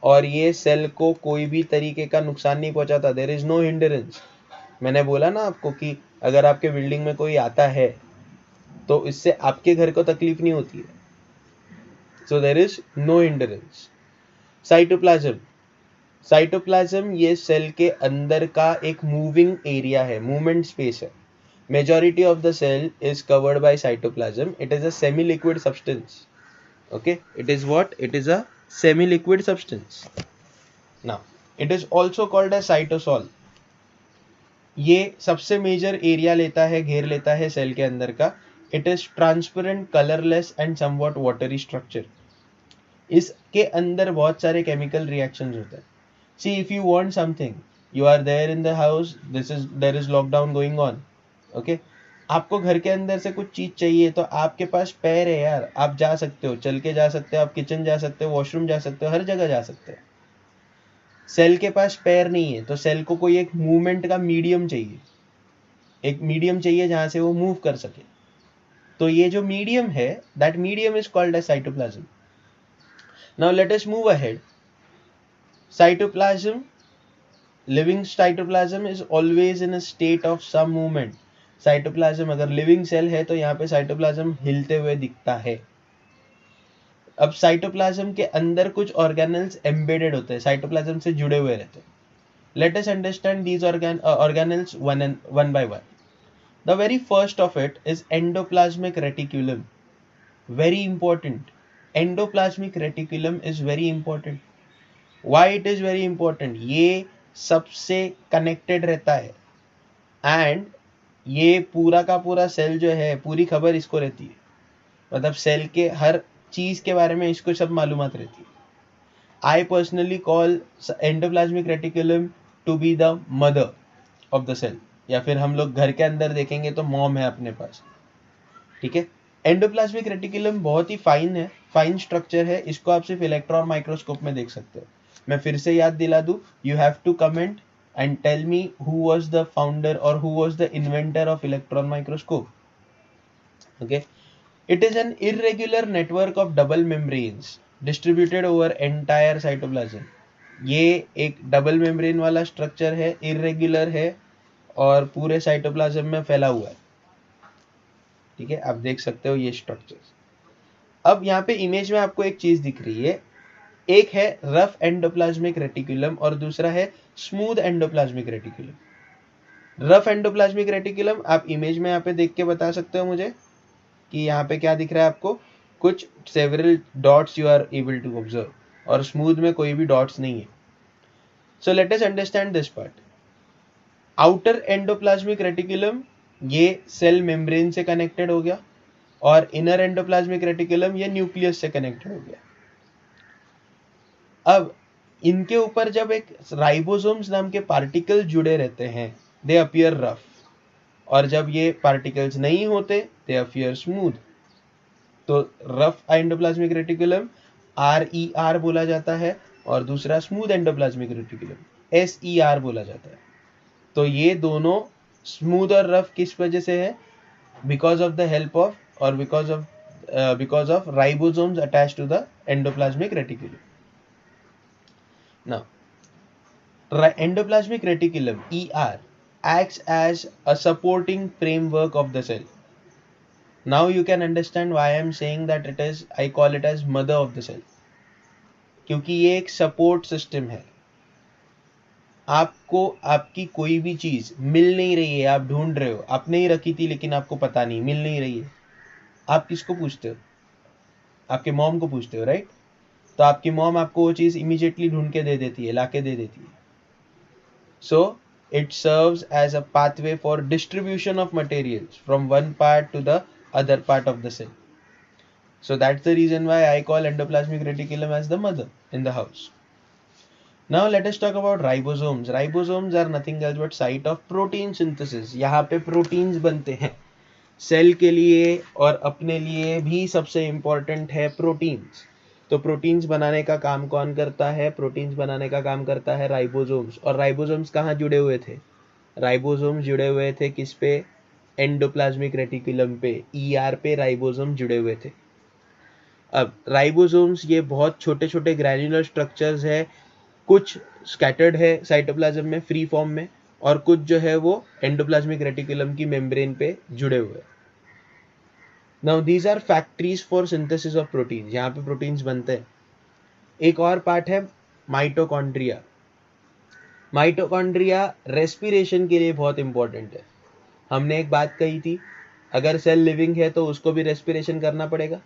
और ये सेल को कोई भी तरीके का नुकसान नहीं पहुंचाता, देयर इज नो हिंडरेंस। मैंने बोला ना आपको कि अगर आपके बिल्डिंग में कोई आता है तो इससे आपके घर को तकलीफ नहीं होती है, so there is no hindrance. Cytoplasm, cytoplasm ये सेल के अंदर का एक मूविंग एरिया है, मूवमेंट स्पेस है। Majority of the cell is covered by cytoplasm. It is a semi-liquid substance. Okay, it is what? It is a semi-liquid substance. Now, it is also called as cytosol. ये सबसे major area लेता है, घेर लेता है cell के अंदर का। It is transparent, colourless and somewhat watery structure. इसके अंदर बहुत सारे केमिकल रिएक्शंस होते हैं। See if you want something, you are there in the house, there is lockdown going on, okay, आपको घर के अंदर से कुछ चीज चाहिए तो आपके पास पैर है यार, आप जा सकते हो, चल के जा सकते हो, आप किचन जा सकते हो, वॉशरूम जा सकते हो, हर जगह जा सकते हो। सेल के पास पैर नहीं है, तो सेल को कोई एक मूवमेंट का मीडियम चाहिए, एक मीडियम चाहिए जहां से वो मूव कर सके। तो ये जो मीडियम है, that medium is called as cytoplasm. Now let us move ahead. Cytoplasm, living cytoplasm is always in a state of some movement. Cytoplasm अगर लिविंग सेल है तो यहाँ पे साइटोप्लाज्म हिलते हुए दिखता है। अब साइटोप्लाज्म के अंदर कुछ ऑर्गेनल्स एम्बेडेड होते हैं, साइटोप्लाज्म से जुड़े हुए रहते हैं। Let us understand these organelles one by one. The very first of it is endoplasmic reticulum. Very important, endoplasmic reticulum is very important. Why it is very important? ये सबसे connected रहता है, एंड ये पूरा का पूरा सेल जो है, पूरी खबर इसको रहती है। मतलब सेल के हर चीज के बारे में इसको सब मालूमात रहती है। I personally call endoplasmic reticulum to be the mother of the cell, या फिर हम लोग घर के अंदर देखेंगे तो मॉम है अपने पास, ठीक है। एंडोप्लाज्मिक रेटिकुलम बहुत ही फाइन है, फाइन स्ट्रक्चर है, इसको आप सिर्फ इलेक्ट्रॉन माइक्रोस्कोप में देख सकते हो। मैं फिर से याद दिला दूं, you have to comment and tell me who was the founder or who was the inventor of electron microscope. Okay, it is an irregular network of double membranes distributed over entire cytoplasm. ये एक double membrane वाला structure है, irregular है, और पूरे cytoplasm में फैला हुआ है, ठीक है। आप देख सकते हो ये स्ट्रक्चर्स। अब यहाँ पे इमेज में आपको एक चीज दिख रही है, एक है रफ एंडोप्लाज्मिक रेटिकुलम और दूसरा है smooth endoplasmic reticulum. Rough endoplasmic reticulum आप इमेज में यहाँ पे देख के बता सकते हो मुझे कि यहाँ पे क्या दिख रहा है आपको? कुछ several dots you are able to observe, और स्मूथ में कोई भी डॉट्स नहीं है। So let us understand this part. Outer endoplasmic reticulum ये सेल मेम्ब्रेन से कनेक्टेड हो गया, और इनर एंडोप्लाज्मिक रेटिकुलम ये न्यूक्लियस से कनेक्टेड हो गया। अब इनके ऊपर जब एक राइबोसोम्स नाम के पार्टिकल जुड़े रहते हैं, दे अपीयर रफ, और जब ये पार्टिकल्स नहीं होते, दे अपीयर स्मूथ। तो रफ एंडोप्लाज्मिक रेटिकुलम RER बोला जाता है, और दूसरा स्मूथ एंडोप्लाज्मिक रेटिकुलम SER बोला जाता है। तो ये दोनों स्मूथ और रफ किस वजह से है? Because of the help of, और because of ribosomes attached to the endoplasmic reticulum. Now, endoplasmic reticulum ER acts as a supporting framework of the cell. Now you can understand why I am saying that I call it as mother of the cell. क्योंकि ये एक support system है। आपको आपकी कोई भी चीज मिल नहीं रही है, आप ढूंढ रहे हो, आपने ही रखी थी लेकिन आपको पता नहीं, मिल नहीं रही है, आप किसको पूछते हो? आपके मॉम को पूछते हो, राइट? तो आपकी मॉम आपको वो चीज इमीडिएटली ढूंढ के दे देती है, लाके दे देती है। सो it serves as a pathway for distribution of materials from one part to the other part of the cell. So that's the reason why I call endoplasmic reticulum as the mother in the house. Now let us talk about ribosomes. Ribosomes are nothing else but site of protein synthesis. यहाँ पे proteins बनते हैं. Cell के लिए और अपने लिए भी सबसे इंपॉर्टेंट है प्रोटीन्स. तो प्रोटीन्स बनाने का काम कौन करता है? प्रोटीन्स बनाने का काम करता है राइबोसोम्स. और राइबोसोम्स कहाँ जुड़े हुए थे? राइबोसोम्स जुड़े हुए थे किस पे? एंडोप्लाज्मिक रेटिकुलम पे, ईआर पे राइबोसोम जुड़े हुए थे. अब राइबोसोम्स ये बहुत छोटे छोटे ग्रैन्युलर स्ट्रक्चर्स है. कुछ स्कैटर्ड है साइटोप्लाज्म में फ्री फॉर्म में, और कुछ जो है वो एंडोप्लाज्मिक रेटिकुलम की मेम्ब्रेन पे जुड़े हुए हैं. Now these are factories for synthesis of proteins. यहाँ पे प्रोटीन्स बनते हैं. एक और पार्ट है माइटोकॉन्ड्रिया. माइटोकॉन्ड्रिया रेस्पिरेशन के लिए बहुत इंपॉर्टेंट है. हमने एक बात कही थी, अगर सेल लिविंग है तो उसको भी रेस्पिरेशन करना पड़ेगा.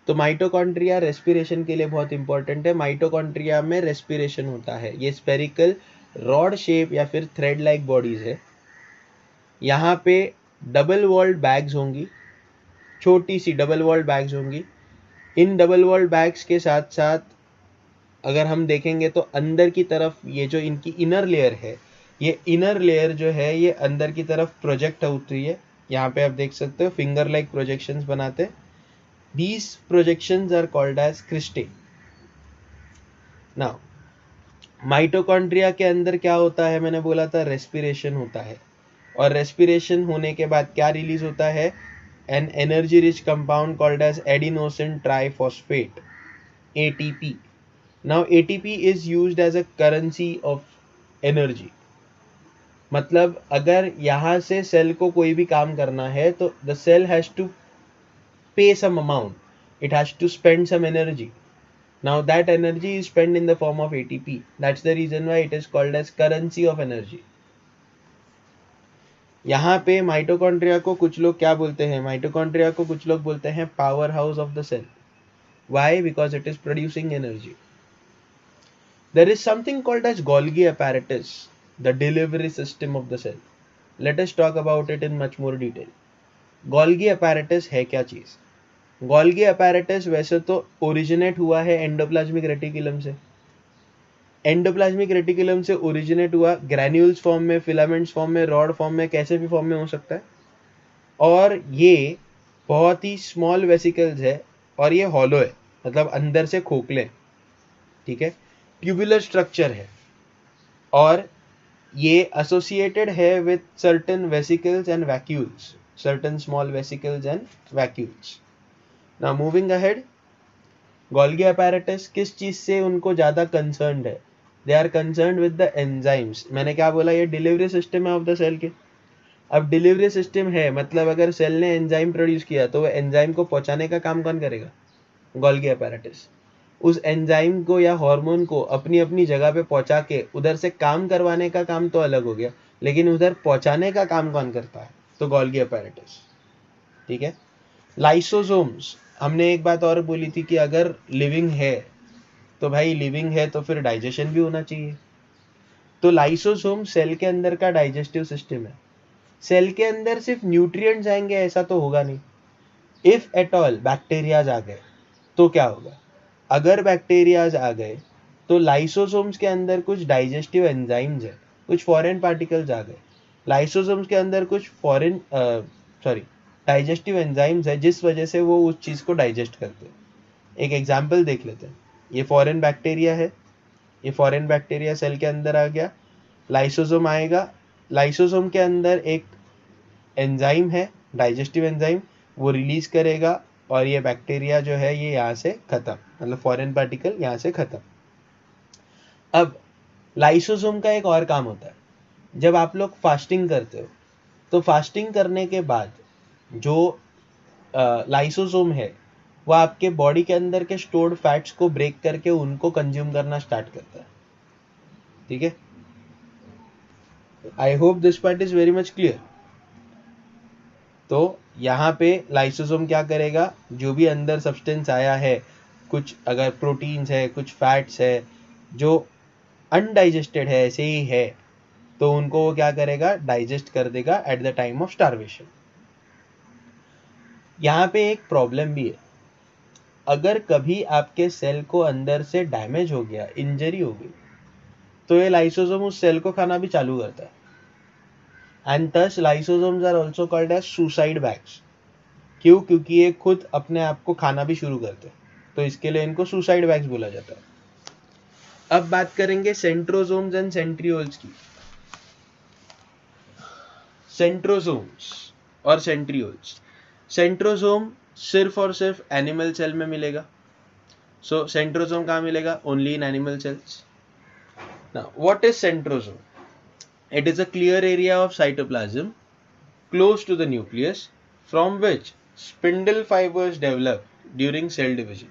तो माइटोकॉन्ड्रिया रेस्पिरेशन के लिए बहुत इंपॉर्टेंट है. माइटोकॉन्ड्रिया में रेस्पिरेशन होता है. ये स्पेरिकल रॉड शेप या फिर थ्रेड लाइक बॉडीज है. यहाँ पे डबल वॉल्ड बैग्स होंगी, छोटी सी डबल वॉल्ड बैग्स होंगी. इन डबल वॉल्ड बैग्स के साथ साथ अगर हम देखेंगे तो अंदर की तरफ ये जो इनकी इनर लेयर है, ये इनर लेयर जो है ये अंदर की तरफ प्रोजेक्ट होती है. यहाँ पे आप देख सकते हो फिंगर लाइक प्रोजेक्शंस बनाते हैं. These projections are called as cristae. Now, mitochondria के अंदर क्या होता है? मैंने बोला था रेस्पिरेशन होता है. और रेस्पिरेशन होने के बाद क्या रिलीज होता है? An energy rich compound called as adenosine triphosphate, ATP. Now ATP is used as a currency of energy. मतलब अगर यहाँ से सेल को कोई भी काम करना है तो the cell has to pay some amount, it has to spend some energy. Now that energy is spent in the form of ATP. That's the reason why it is called as currency of energy. यहाँ पे mitochondria को कुछ लोग क्या बोलते हैं? Mitochondria को कुछ लोग बोलते हैं power house of the cell. Why? Because it is producing energy. There is something called as Golgi apparatus, the delivery system of the cell. Let us talk about it in much more detail. Golgi apparatus है क्या चीज? Golgi apparatus वैसे तो originate हुआ है endoplasmic reticulum से. Endoplasmic reticulum से originate हुआ ग्रैन्यूल्स फॉर्म में, फिलामेंट्स फॉर्म में, रॉड फॉर्म में, कैसे भी फॉर्म में हो सकता है. और ये बहुत ही स्मॉल वेसिकल्स है और ये हॉलो है, मतलब अंदर से खोखले. ठीक है, ट्यूबुलर स्ट्रक्चर है और ये एसोसिएटेड है with certain vesicles and vacuoles, certain small vesicles and vacuoles. Now moving ahead, Golgi apparatus किस चीज से उनको ज्यादा कंसर्न्ड है? They are concerned with the enzymes. मैंने क्या बोला? ये डिलीवरी सिस्टम है ऑफ द सेल के. अब डिलीवरी सिस्टम है मतलब अगर सेल ने एंजाइम प्रोड्यूस किया तो वो एंजाइम को पहुंचाने का काम कौन करेगा? Golgi apparatus. उस एंजाइम को या हार्मोन को अपनी अपनी जगह पे पहुंचा के उधर से काम करवाने का काम तो अलग हो गया, लेकिन उधर पहुंचाने का काम कौन करता है? तो Golgi apparatus. ठीक है. लाइसोसोम्स, हमने एक बात और बोली थी कि अगर लिविंग है तो भाई लिविंग है तो फिर डाइजेशन भी होना चाहिए. तो लाइसोसोम सेल के अंदर का डाइजेस्टिव सिस्टम है. सेल के अंदर सिर्फ न्यूट्रिएंट्स आएंगे ऐसा तो होगा नहीं. इफ एट ऑल बैक्टीरियाज आ गए तो क्या होगा? अगर बैक्टीरियाज आ गए तो लाइसोसोम्स के अंदर कुछ डाइजेस्टिव एंजाइम्स है, कुछ फॉरेन पार्टिकल्स आ गए. लाइसोसोम्स के अंदर कुछ डाइजेस्टिव एंजाइम्स है जिस वजह से वो उस चीज को डाइजेस्ट करते हैं. एक एग्जांपल देख लेते हैं. ये फॉरेन बैक्टीरिया है, ये फॉरेन बैक्टीरिया सेल के अंदर आ गया, लाइसोसोम आएगा, लाइसोसोम के अंदर एक एंजाइम है डाइजेस्टिव एंजाइम, वो रिलीज करेगा और ये बैक्टीरिया जो है ये यहाँ से खत्म, मतलब फॉरेन पार्टिकल यहाँ से खत्म. अब लाइसोसोम का एक और काम होता है. जब आप लोग फास्टिंग करते हो तो फास्टिंग करने के बाद जो लाइसोसोम है वो आपके बॉडी के अंदर के स्टोर्ड फैट्स को ब्रेक करके उनको कंज्यूम करना स्टार्ट करता है. ठीक है, I hope this part is very much clear. तो यहाँ पे लाइसोसोम क्या करेगा? जो भी अंदर सब्सटेंस आया है, कुछ अगर प्रोटीन्स है, कुछ फैट्स है जो अनडाइजेस्टेड है, ऐसे ही है, तो उनको वो क्या करेगा, डाइजेस्ट कर देगा at the time of starvation. यहाँ पे एक प्रॉब्लम भी है, अगर कभी आपके सेल को अंदर से डैमेज हो गया, इंजरी हो गई, तो ये लाइसोसोम उस सेल को खाना भी चालू करता है। And thus lysosomes are also called as suicide bags. क्यों? क्योंकि ये खुद अपने आप को खाना भी शुरू करते हैं, तो इसके लिए इनको सुसाइड बैग्स बोला जाता है। अब बात करेंगे सेंट्रोसोम्स एंड सेंट्रियोल्स की। सेंट्रोसोम्स और सेंट्रियोल्स, सेंट्रोसोम सिर्फ और सिर्फ एनिमल सेल में मिलेगा। सो सेंट्रोसोम कहाँ मिलेगा? Only in animal sales. Now what is centrosome? It is a clear area of cytoplasm close to the nucleus from which spindle fibers develop during cell division.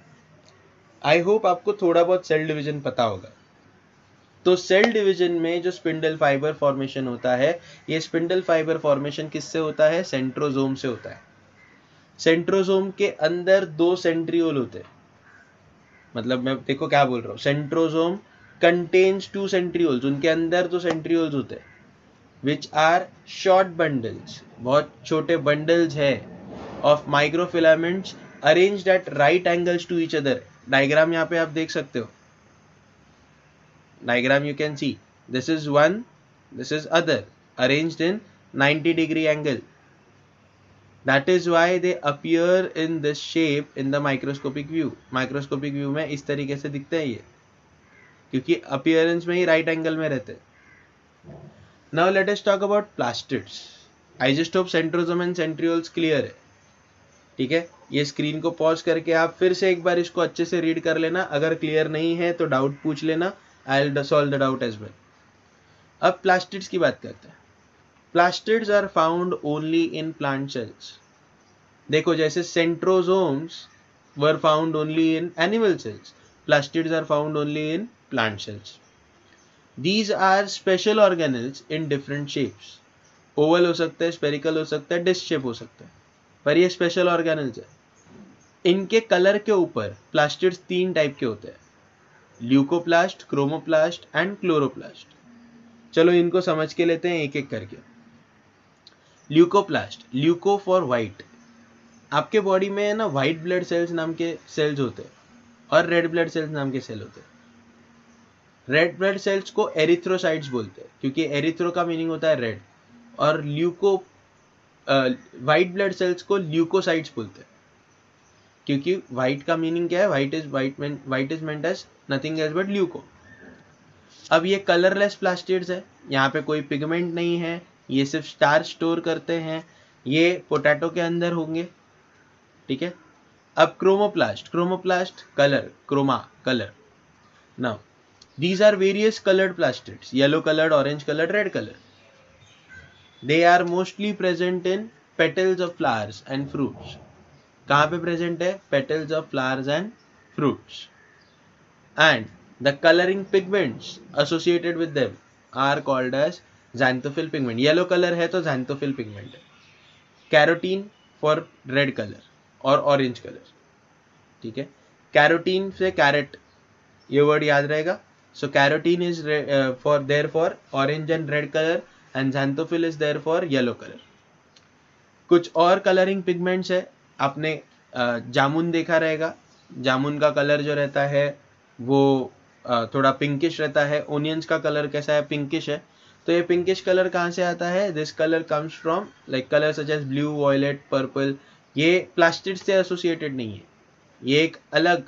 I hope आपको थोड़ा बहुत cell division पता होगा। तो cell division में जो spindle fibre formation होता है, ये स्पिंडल फाइबर फॉर्मेशन किससे होता है? सेंट्रोसोम से होता है। सेंट्रोसोम के अंदर 2 सेंट्रियोल होते हैं। मतलब मैं देखो क्या बोल रहा हूँ, सेंट्रोसोम कंटेन्स 2 सेंट्रियोल्स, उनके अंदर 2 सेंट्रियोल्स होते हैं which are short bundles, बहुत छोटे बंडल्स है of microfilaments arranged at right angles to each other. Diagram यहाँ पे आप देख सकते हो, diagram you can see this is one, this is other, arranged in 90-degree angle. That is why they appear in this shape in the microscopic view. Microscopic view में इस तरीके से दिखते हैं ये, क्योंकि appearance में ही right angle में रहते हैं। Now let us talk about plastids. I just hope centrosome and centrioles clear है। ठीक है, ये स्क्रीन को पॉज करके आप फिर से एक बार इसको अच्छे से रीड कर लेना, अगर क्लियर नहीं है तो डाउट पूछ लेना, I will solve the doubt as well. अब प्लास्टिड्स की बात करते हैं। Plastids are found only in plant cells. देखो जैसे centrosomes were found only in animal cells, plastids are found only in plant cells. These are special organelles in different shapes. Oval हो सकता है, स्पेरिकल हो सकता है, डिस्क शेप हो सकता है, पर ये स्पेशल ऑर्गेनल्स है। इनके कलर के ऊपर प्लास्टिड्स 3 टाइप के होते हैं, ल्यूकोप्लास्ट, क्रोमोप्लास्ट एंड क्लोरोप्लास्ट। चलो इनको समझ के लेते हैं एक एक करके। Leucoplast, leuco for white. आपके बॉडी में है ना व्हाइट ब्लड सेल्स नाम के सेल्स होते हैं और रेड ब्लड सेल्स नाम के सेल होते हैं। रेड ब्लड सेल्स को एरिथ्रोसाइट्स बोलते हैं, क्योंकि एरिथ्रो का मीनिंग होता है रेड, और व्हाइट ब्लड सेल्स को ल्यूकोसाइट्स बोलते हैं, क्योंकि व्हाइट का मीनिंग क्या है? White is meant as nothing as but leuco. अब ये कलरलेस प्लास्टिड्स है, यहाँ पे कोई पिगमेंट नहीं है, ये सिर्फ स्टार्च स्टोर करते हैं, ये पोटैटो के अंदर होंगे। ठीक है, अब chromoplast, chromoplast colour, chroma colour. Now these are various colored plastids, yellow colored, orange colored, red color. They are mostly present in petals of flowers and fruits. कहाँ पे present है? Petals of flowers and fruits. And the coloring pigments associated with them are called as xanthophyll pigment. Yellow color है तो xanthophyll pigment है। Carotene for red color और orange color. ठीक है, carotene से कैरेट, ये वर्ड याद रहेगा। So carotene is for orange and red color and xanthophyll is there for yellow color. कुछ और कलरिंग पिगमेंट्स है, आपने जामुन देखा रहेगा, जामुन का कलर जो रहता है वो थोड़ा पिंकिश रहता है। ओनियंस का कलर कैसा है? पिंकिश है। तो ये पिंकिश कलर कहाँ से आता है? This colour comes from like colour such as blue, violet, purple. ये प्लास्टिड से एसोसिएटेड नहीं है, ये एक अलग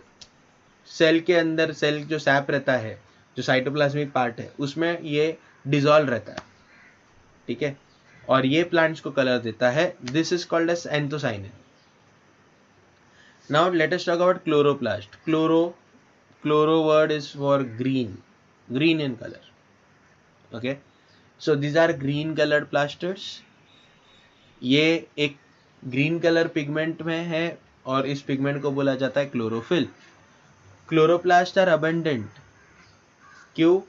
सेल के अंदर, सेल जो सैप रहता है, जो साइटोप्लाज्मिक पार्ट है, उसमें ये डिजॉल्व रहता है। ठीक है, और ये प्लांट्स को कलर देता है। This is called as anthocyanin. Now let us talk about chloroplast. Chloro word is for green, green in colour. Okay, so these are green coloured plastids. ये एक ग्रीन कलर पिगमेंट में है और इस pigment को बोला जाता है क्लोरोफिल। Chloroplast are abundant. क्यों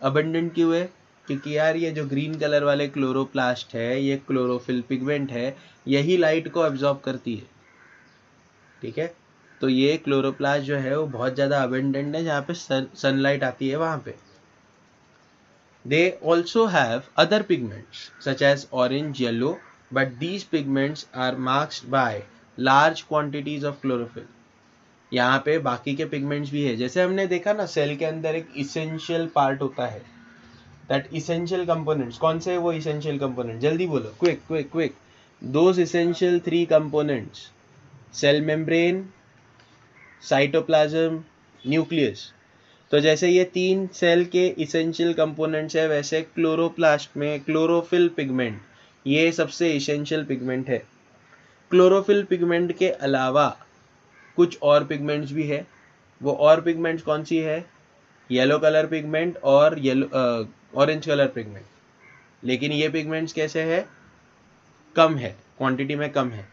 अबंडेंट क्यों है? क्योंकि यार ये जो ग्रीन कलर वाले क्लोरोप्लास्ट है, ये क्लोरोफिल पिगमेंट है, यही लाइट को एब्जॉर्ब करती है। ठीक है, तो ये क्लोरोप्लास्ट जो है वो बहुत ज़्यादा अबंडेंट है, जहाँ पे सनलाइट आती है वहाँ पे। They also have other pigments such as orange, yellow, but these pigments are masked by large quantities of chlorophyll. यहाँ पे बाकी के पिगमेंट्स भी है, जैसे हमने देखा ना सेल के अंदर एक इसेंशियल पार्ट होता है, दैट इसेंशियल कंपोनेंट्स कौन से है वो इसेंशियल कंपोनेंट, जल्दी बोलो, quick quick quick, those essential 3 components, cell membrane, cytoplasm, nucleus. तो जैसे ये 3 सेल के इसेंशियल कंपोनेंट्स है, वैसे क्लोरोप्लास्ट में क्लोरोफिल पिगमेंट ये सबसे इसेंशियल पिगमेंट है। क्लोरोफिल पिगमेंट के अलावा कुछ और पिगमेंट्स भी है, वो और पिगमेंट्स कौन सी है, येलो कलर पिगमेंट और ऑरेंज कलर पिगमेंट। लेकिन ये पिगमेंट्स कैसे है, कम है, क्वांटिटी में कम है।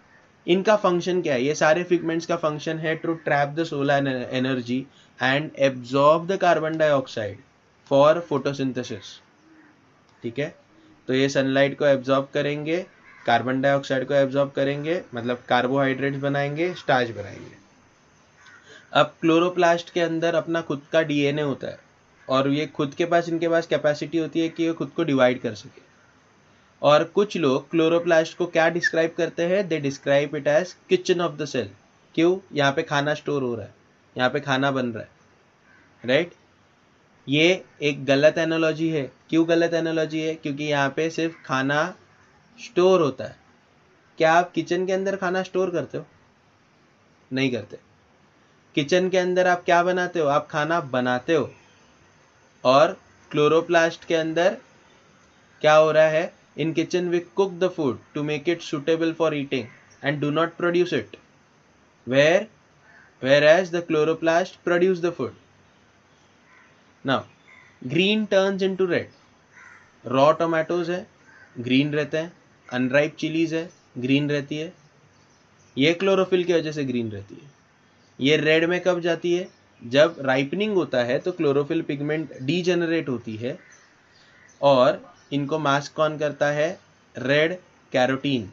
इनका फंक्शन क्या है, ये सारे पिगमेंट्स का फंक्शन है to trap the solar energy and absorb the carbon dioxide for photosynthesis. ठीक है, तो ये सनलाइट को एब्जॉर्ब करेंगे, कार्बन डाइऑक्साइड को एब्जॉर्ब करेंगे, मतलब कार्बोहाइड्रेट्स बनाएंगे, स्टार्च बनाएंगे। अब क्लोरोप्लास्ट के अंदर अपना खुद का डीएनए होता है, और ये खुद के पास इनके पास कैपेसिटी होती है कि ये खुद को डिवाइड कर सके। और कुछ लोग क्लोरोप्लास्ट को क्या डिस्क्राइब करते हैं, they describe it as kitchen of the cell. क्यों, यहाँ पे खाना स्टोर हो रहा है, यहाँ पे खाना बन रहा है, राइट। ये एक गलत एनालॉजी है। क्यों गलत एनालॉजी है, क्योंकि यहाँ पे सिर्फ खाना स्टोर होता है। क्या आप किचन के अंदर खाना स्टोर करते हो, नहीं करते। किचन के अंदर आप क्या बनाते हो, आप खाना बनाते हो। और क्लोरोप्लास्ट के अंदर क्या हो रहा है, in kitchen we cook the food to make it suitable for eating and do not produce it, whereas the chloroplast produce the food. Now green turns into red, raw tomatoes है green रहते हैं, unripe chillies है green रहती है, ये chlorophyll की वजह से ग्रीन रहती है। ये रेड में कब जाती है, जब राइपनिंग होता है तो क्लोरोफिल पिगमेंट डीजेनरेट होती है, और इनको मास्क कौन करता है, रेड कैरोटीन,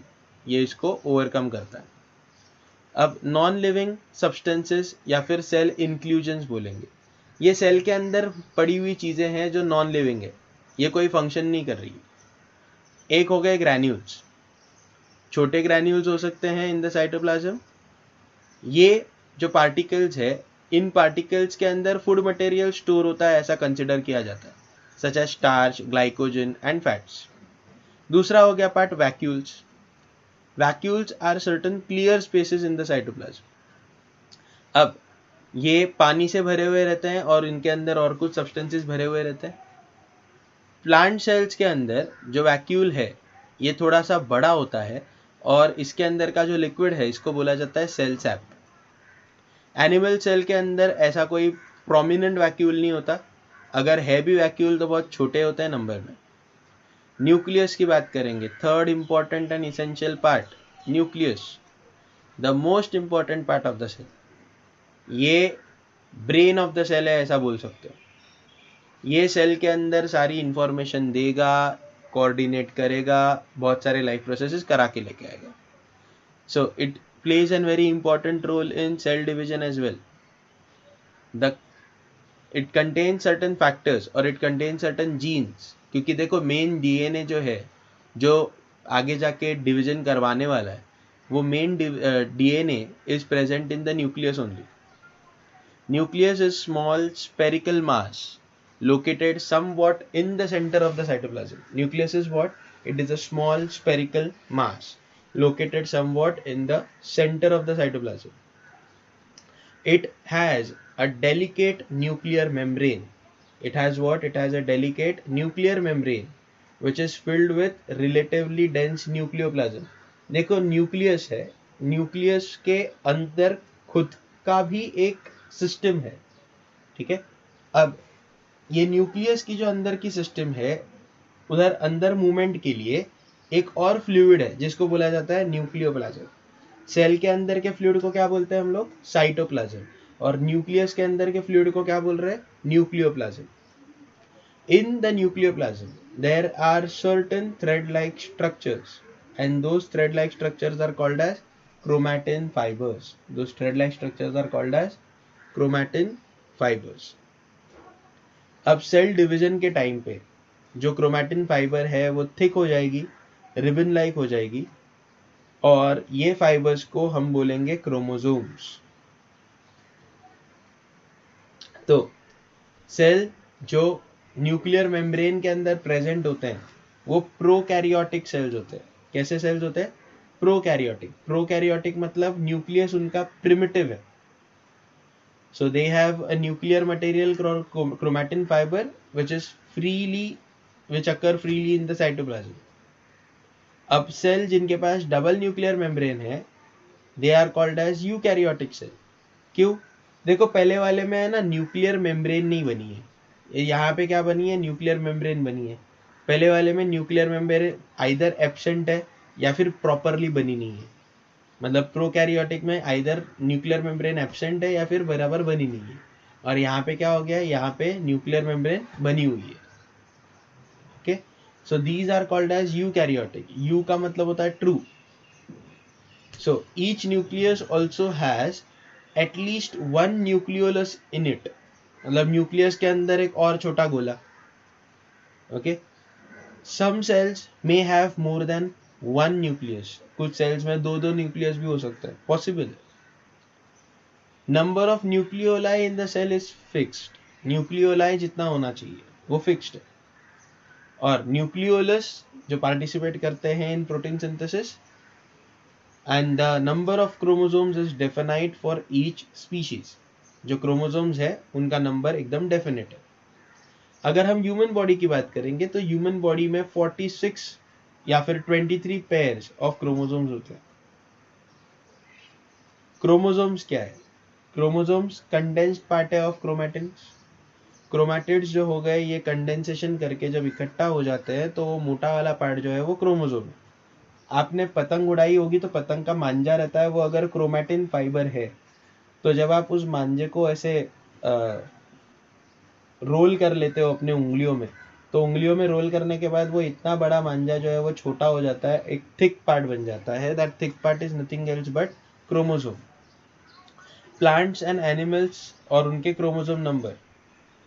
ये इसको ओवरकम करता है। अब नॉन लिविंग सब्सटेंसेस या फिर सेल इंक्लूजन्स बोलेंगे, ये सेल के अंदर पड़ी हुई चीज़ें हैं जो नॉन लिविंग है, ये कोई फंक्शन नहीं कर रही। एक हो गए ग्रैन्यूल्स, छोटे ग्रैन्यूल्स हो सकते हैं इन द साइटोप्लाज्म। ये जो पार्टिकल्स है, इन पार्टिकल्स के अंदर फूड मटेरियल स्टोर होता है, ऐसा कंसिडर किया जाता है, such as starch, glycogen and fats. दूसरा हो गया part vacuoles. Vacuoles are certain clear spaces in the cytoplasm. अब ये पानी से भरे हुए रहते हैं और इनके अंदर और कुछ सब्सटेंसेस भरे हुए रहते हैं। प्लांट सेल्स के अंदर जो वैक्यूल है ये थोड़ा सा बड़ा होता है, और इसके अंदर का जो लिक्विड है इसको बोला जाता है सेल सैप। एनिमल सेल के अंदर ऐसा कोई प्रोमिनेंट वैक्यूल नहीं होता, अगर है भी वैक्यूल तो बहुत छोटे होते हैं नंबर में। न्यूक्लियस की बात करेंगे, third important and essential part, nucleus, the most important part of the cell. ये ब्रेन ऑफ द सेल है ऐसा बोल सकते हो। ये सेल के अंदर सारी इंफॉर्मेशन देगा, कोऑर्डिनेट करेगा, बहुत सारे लाइफ प्रोसेसेस करा के लेके आएगा। So it plays an very important role in cell division as well. It contain certain factors और इट कंटेन सर्टन जीन्स, क्योंकि देखो मेन डीएनए जो है, जो आगे जाके डिवीजन करवाने वाला है, वो main DNA is present in the nucleus only. Nucleus is small spherical mass located somewhat in the center of the cytoplasm. Nucleus is what? It is a small spherical mass located somewhat in the center of the cytoplasm. It has a delicate nuclear membrane. It has what? It has a delicate nuclear membrane which is filled with relatively dense nucleoplasm. देखो nucleus है, nucleus के अंदर खुद का भी एक system है, ठीक है। अब ये न्यूक्लियस की जो अंदर की सिस्टम है, उधर अंदर मूवमेंट के लिए एक और फ्लूइड है जिसको बोला जाता है न्यूक्लियोप्लाज्म। सेल के अंदर के फ्लूइड को क्या बोलते हैं हम लोग, साइटोप्लाज्म, और न्यूक्लियस के अंदर के फ्लूइड को क्या बोल रहे हैं, nucleoplasm. In the nucleoplasm there are certain thread like structures, and those thread like structures are called as chromatin fibers. Those thread like structures are called as chromatin fibers. अब cell division के time पे जो chromatin fibre है वो thick हो जाएगी, ribbon like हो जाएगी, और ये फाइबर्स को हम बोलेंगे क्रोमोसोम्स। तो सेल जो न्यूक्लियर मेम्ब्रेन के अंदर प्रेजेंट होते हैं वो प्रोकैरियोटिक सेल्स होते हैं। कैसे सेल्स होते हैं? प्रोकैरियोटिक। प्रोकैरियोटिक मतलब न्यूक्लियस उनका प्रिमिटिव है। So they have a nuclear material chromatin fiber which occur freely in the cytoplasm. अब सेल जिनके पास डबल न्यूक्लियर मेम्ब्रेन है they are called as eukaryotic cell. क्यों? देखो पहले वाले में है ना न्यूक्लियर मेम्ब्रेन नहीं बनी है, यहाँ पे क्या बनी है? न्यूक्लियर मेम्ब्रेन बनी है। पहले वाले में न्यूक्लियर मेम्ब्रेन आइदर एब्सेंट है या फिर प्रॉपरली बनी नहीं है। मतलब प्रोकैरियोटिक में आइदर न्यूक्लियर मेम्ब्रेन एब्सेंट है या फिर बराबर बनी नहीं है, और यहाँ पे क्या हो गया? यहाँ पे न्यूक्लियर मेम्ब्रेन बनी हुई है। Okay, so these are called as eukaryotic. Eu का मतलब होता है true. So each nucleus also has at least one nucleolus in it. मतलब न्यूक्लियस के अंदर एक और छोटा गोला। Okay, some cells may have more than one nucleus. कुछ सेल्स में दो न्यूक्लियस भी हो सकता है, पॉसिबल है। Number of nucleoli in the cell is fixed. Nucleoli जितना होना चाहिए वो फिक्स्ड है। और न्यूक्लियोलस जो पार्टिसिपेट करते हैं इन protein synthesis, and the number of chromosomes is definite for each species. जो क्रोमोसोम्स है उनका नंबर एकदम डेफिनेट है। अगर हम ह्यूमन बॉडी की बात करेंगे तो ह्यूमन बॉडी में 46 या फिर 23 पेयर्स ऑफ क्रोमोसोम्स होते हैं। क्रोमोसोम्स क्या है? क्रोमोसोम्स कंडेंस्ड पार्ट है ऑफ क्रोमैटिन्स। क्रोमैटिड्स जो हो गए ये कंडेंसेशन करके जब इकट्ठा हो जाते हैं तो वो मोटा वाला पार्ट जो है वो क्रोमोसोम है। आपने पतंग उड़ाई होगी तो पतंग का मांझा रहता है, वो अगर क्रोमैटिन फाइबर है तो जब आप उस मांझे को ऐसे रोल कर लेते हो अपने उंगलियों में, तो उंगलियों में रोल करने के बाद वो इतना बड़ा मांझा जो है वो छोटा हो जाता है, एक थिक पार्ट बन जाता है। That thick part is nothing else but chromosome. Plants and animals और उनके क्रोमोसोम नंबर।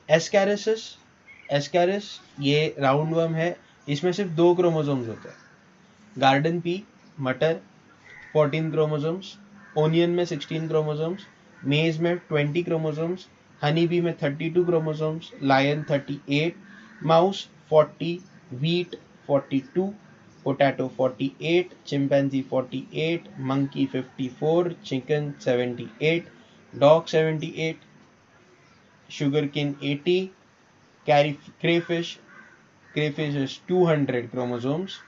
एस्कैरिस, ये राउंड वर्म है, इसमें सिर्फ 2 क्रोमोसोम्स होते हैं। गार्डन पी, मटर, 14 क्रोमोसोम्स। ओनियन में 16 क्रोमोसोम्स। मेज में 20 क्रोमोसोम्स। हनी बी में 32 chromosomes. Lion 38, mouse 40, wheat 42, potato 48, chimpanzee 48, monkey 54, chicken 78, dog 78, sugarcane 80, crayfish is 200 chromosomes.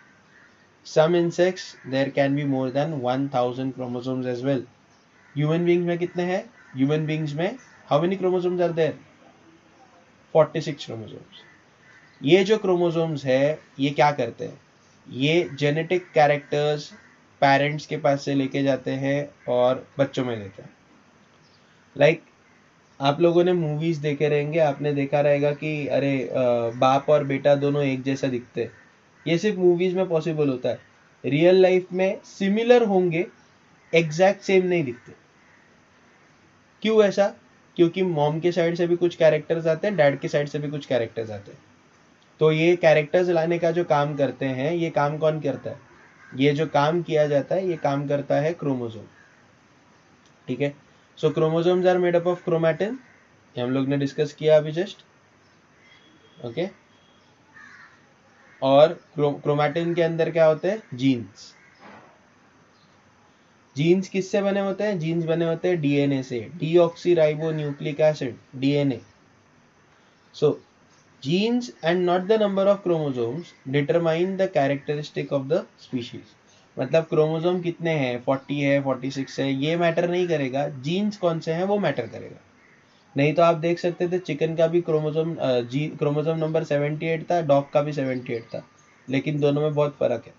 Some insects there can be more than 1000 chromosomes as well. Human beings में कितने हैं? Human beings में how many chromosomes are there? 46 chromosomes. ये जो chromosomes है ये क्या करते हैं? ये genetic characters पेरेंट्स के पास से लेके जाते हैं और बच्चों में देते हैं। लाइक आप लोगों ने मूवीज देखे रहेंगे, आपने देखा रहेगा कि अरे बाप और बेटा दोनों एक जैसा दिखते हैं। ये सिर्फ मूवीज में पॉसिबल होता है, रियल लाइफ में सिमिलर होंगे, एग्जैक्ट सेम नहीं दिखते। क्यों ऐसा? क्योंकि मॉम के साइड से भी कुछ कैरेक्टर्स आते हैं, डैड के साइड से भी कुछ कैरेक्टर्स आते हैं। तो ये कैरेक्टर्स लाने का जो काम करते हैं, ये काम कौन करता है? ये जो काम किया जाता है ये काम करता है क्रोमोसोम। ठीक है, so chromosomes are made up of chromatin, हम लोग ने डिस्कस किया अभी जस्ट। ओके, और क्रोमैटिन के अंदर क्या होते हैं? जीन्स। जीन्स किससे बने होते हैं? जीन्स बने होते हैं डीएनए से, deoxyribo nucleic acid, DNA. So genes and not the number of chromosomes determine the characteristic of the species. मतलब क्रोमोसोम कितने हैं, 40 है, 46 है, ये मैटर नहीं करेगा, जीन्स कौन से हैं वो मैटर करेगा। नहीं तो आप देख सकते थे चिकन का भी क्रोमोसोम नंबर 78 था, डॉग का भी 78 था, लेकिन दोनों में बहुत फर्क है।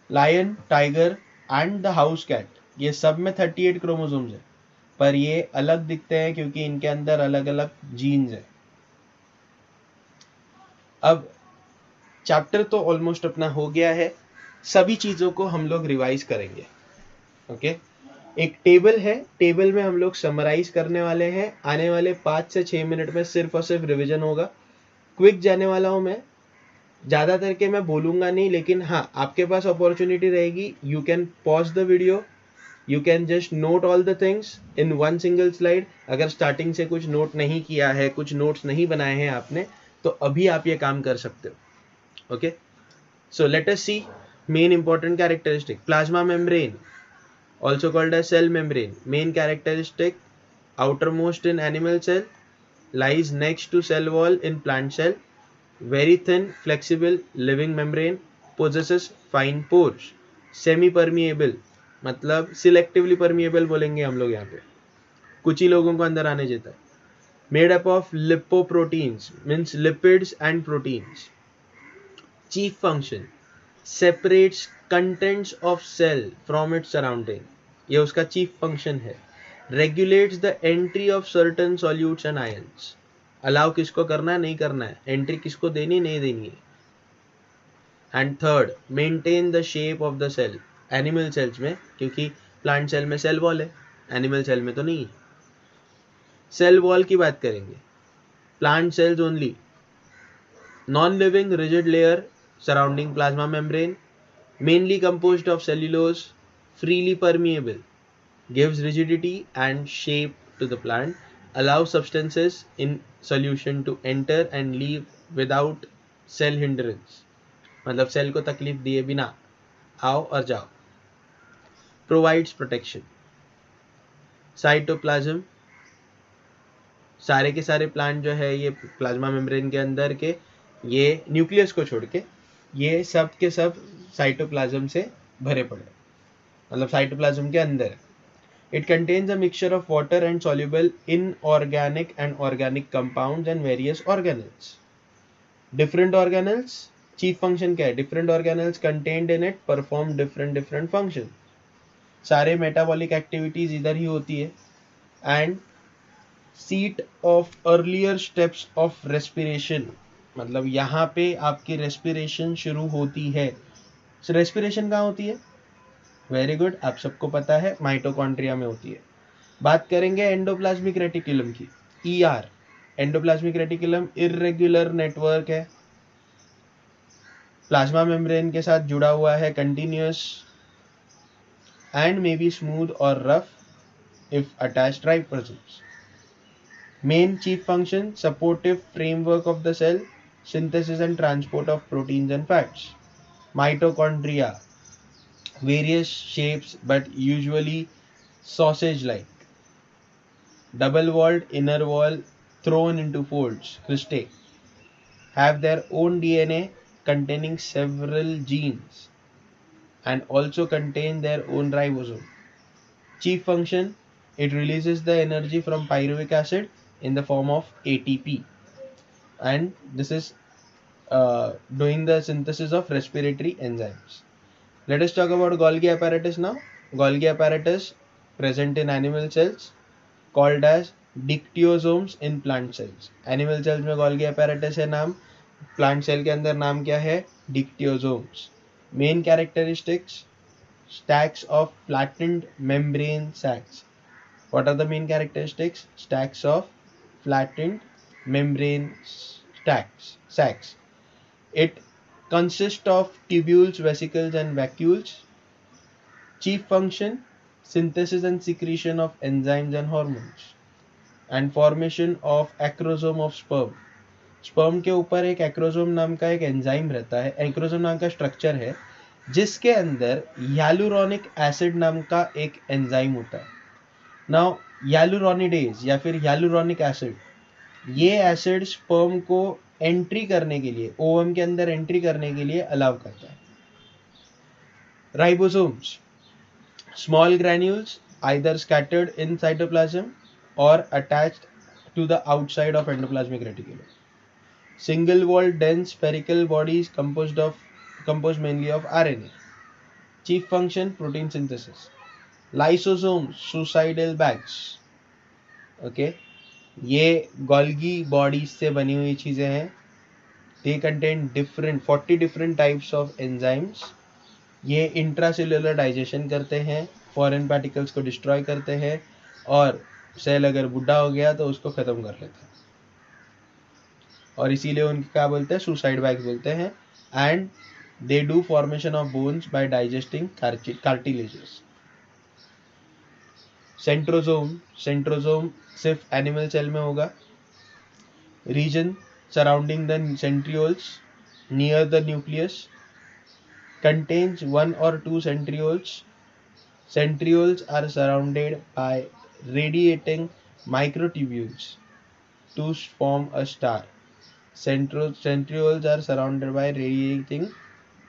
Lion, tiger and the house cat, ये सब में 38 क्रोमोसोम्स है, पर ये अलग दिखते हैं क्योंकि इनके अंदर अलग अलग जीन्स है। अब चैप्टर तो ऑलमोस्ट अपना हो गया है, सभी चीजों को हम लोग रिवाइज करेंगे। ओके, एक टेबल है, टेबल में हम लोग समराइज करने वाले हैं। आने वाले 5 से 6 मिनट में सिर्फ और सिर्फ रिवीजन होगा। क्विक जाने वाला हूँ मैं, ज़्यादा करके मैं बोलूँगा नहीं, लेकिन हाँ आपके पास अपॉर्चुनिटी रहेगी, you can pause the video, you can just note all the things in one single slide. अगर स्टार्टिंग से कुछ नोट नहीं किया है, कुछ नोट्स नहीं बनाए हैं आपने, तो अभी आप ये काम कर सकते हो। Okay, so let us see main important characteristic. Plasma membrane, also called as cell membrane, main characteristic, outermost in animal cell, lies next to cell wall in plant cell, very thin flexible living membrane, possesses fine pores, semi permeable, मतलब selectively permeable बोलेंगे हम लोग यहाँ पे, कुछ ही लोगों को अंदर आने देता है। Made up of lipoproteins, means lipids and proteins. Chief function, separates contents of cell from its surrounding, ये उसका चीफ फंक्शन है। Regulates the entry of certain solutes and ions, allow किसको करना है, नहीं करना है, एंट्री किसको देनी, नहीं देनी है। And third, maintain the shape of the cell, animal cells में, क्योंकि प्लांट सेल में सेल वॉल है, एनिमल सेल में तो नहीं है। सेल वॉल की बात करेंगे, plant cells only, non living rigid layer surrounding plasma membrane, mainly composed of cellulose, freely permeable, gives rigidity and shape to the plant, allows substances in solution to enter and leave without cell hindrance, मतलब cell को तकलीफ दिए बिना आओ और जाओ। provides protection, cytoplasm, सारे के सारे प्लांट जो है ये प्लाज्मा मेम्ब्रेन के अंदर के, ये न्यूक्लियस को छोड़ के ये सब के सब साइटोप्लाज्म से भरे पड़े, मतलब साइटोप्लाज्म के अंदर। It contains a mixture of water and soluble inorganic and organic compounds and various organelles. Different organelles, chief function क्या है, different organelles contained in it perform different functions. सारे metabolic activities इधर ही होती है, and seat of earlier steps of respiration, मतलब यहाँ पे आपकी respiration शुरू होती है। So respiration कहाँ होती है, वेरी गुड, आप सबको पता है, माइटोकॉन्ड्रिया में होती है। बात करेंगे एंडोप्लाज्मिक रेटिकुलम की, E R. Endoplasmic reticulum irregular network है, प्लाज्मा मेम्ब्रेन के साथ जुड़ा हुआ है, continuous and may be smooth और rough if attached ribosomes. Main chief function, supportive framework of the cell, synthesis and transport of proteins and fats. Mitochondria, various shapes but usually sausage like, double walled inner wall thrown into folds, cristae, have their own DNA containing several genes and also contain their own ribosome. Chief function, it releases the energy from pyruvic acid in the form of ATP, and this is doing the synthesis of respiratory enzymes. Let us talk about Golgi apparatus now. Golgi apparatus present in animal cells called as dictyosomes in plant cells. Animal cells में Golgi apparatus है नाम, plant cell के अंदर नाम क्या है, dictyosomes. Main characteristics, stacks of flattened membrane sacs. What are the main characteristics? Stacks of flattened membrane sacs. It consists of tubules, vesicles and vacuoles. Chief function, synthesis and secretion of enzymes and hormones and formation of acrosome of sperm. Sperm के ऊपर एक acrosome नाम का एक enzyme रहता है, acrosome नाम का स्ट्रक्चर है, जिसके अंदर यालुरोनिक एसिड नाम का एक एंजाइम होता है। नाउ यालुरोनिडेज या फिर यालुरोनिक एसिड, ये एसिड स्पर्म को एंट्री करने के लिए, ओवम के अंदर एंट्री करने के लिए अलाउ करता है। Ribosomes, small granules either scattered in cytoplasm और attached to the outside of endoplasmic reticulum. Single walled dense spherical bodies composed mainly of RNA. Chief function, protein synthesis. Lysosomes, suicidal bags. Okay, ये Golgi bodies से बनी हुई चीजें हैं. They contain 40 different types of enzymes. ये intracellular digestion करते हैं, foreign particles को डिस्ट्रॉय करते हैं, और सेल अगर बुढ़ा हो गया तो उसको खत्म कर लेते हैं. और इसीलिए उनके क्या बोलते हैं, सुसाइड बैग्स बोलते हैं. And they do formation of bones by digesting cartilages. Centrosome सिर्फ एनिमल सेल में होगा. Region surrounding the centrioles near the nucleus contains one or two centrioles. Centrioles are surrounded by radiating microtubules to form a star. Centrioles are surrounded by radiating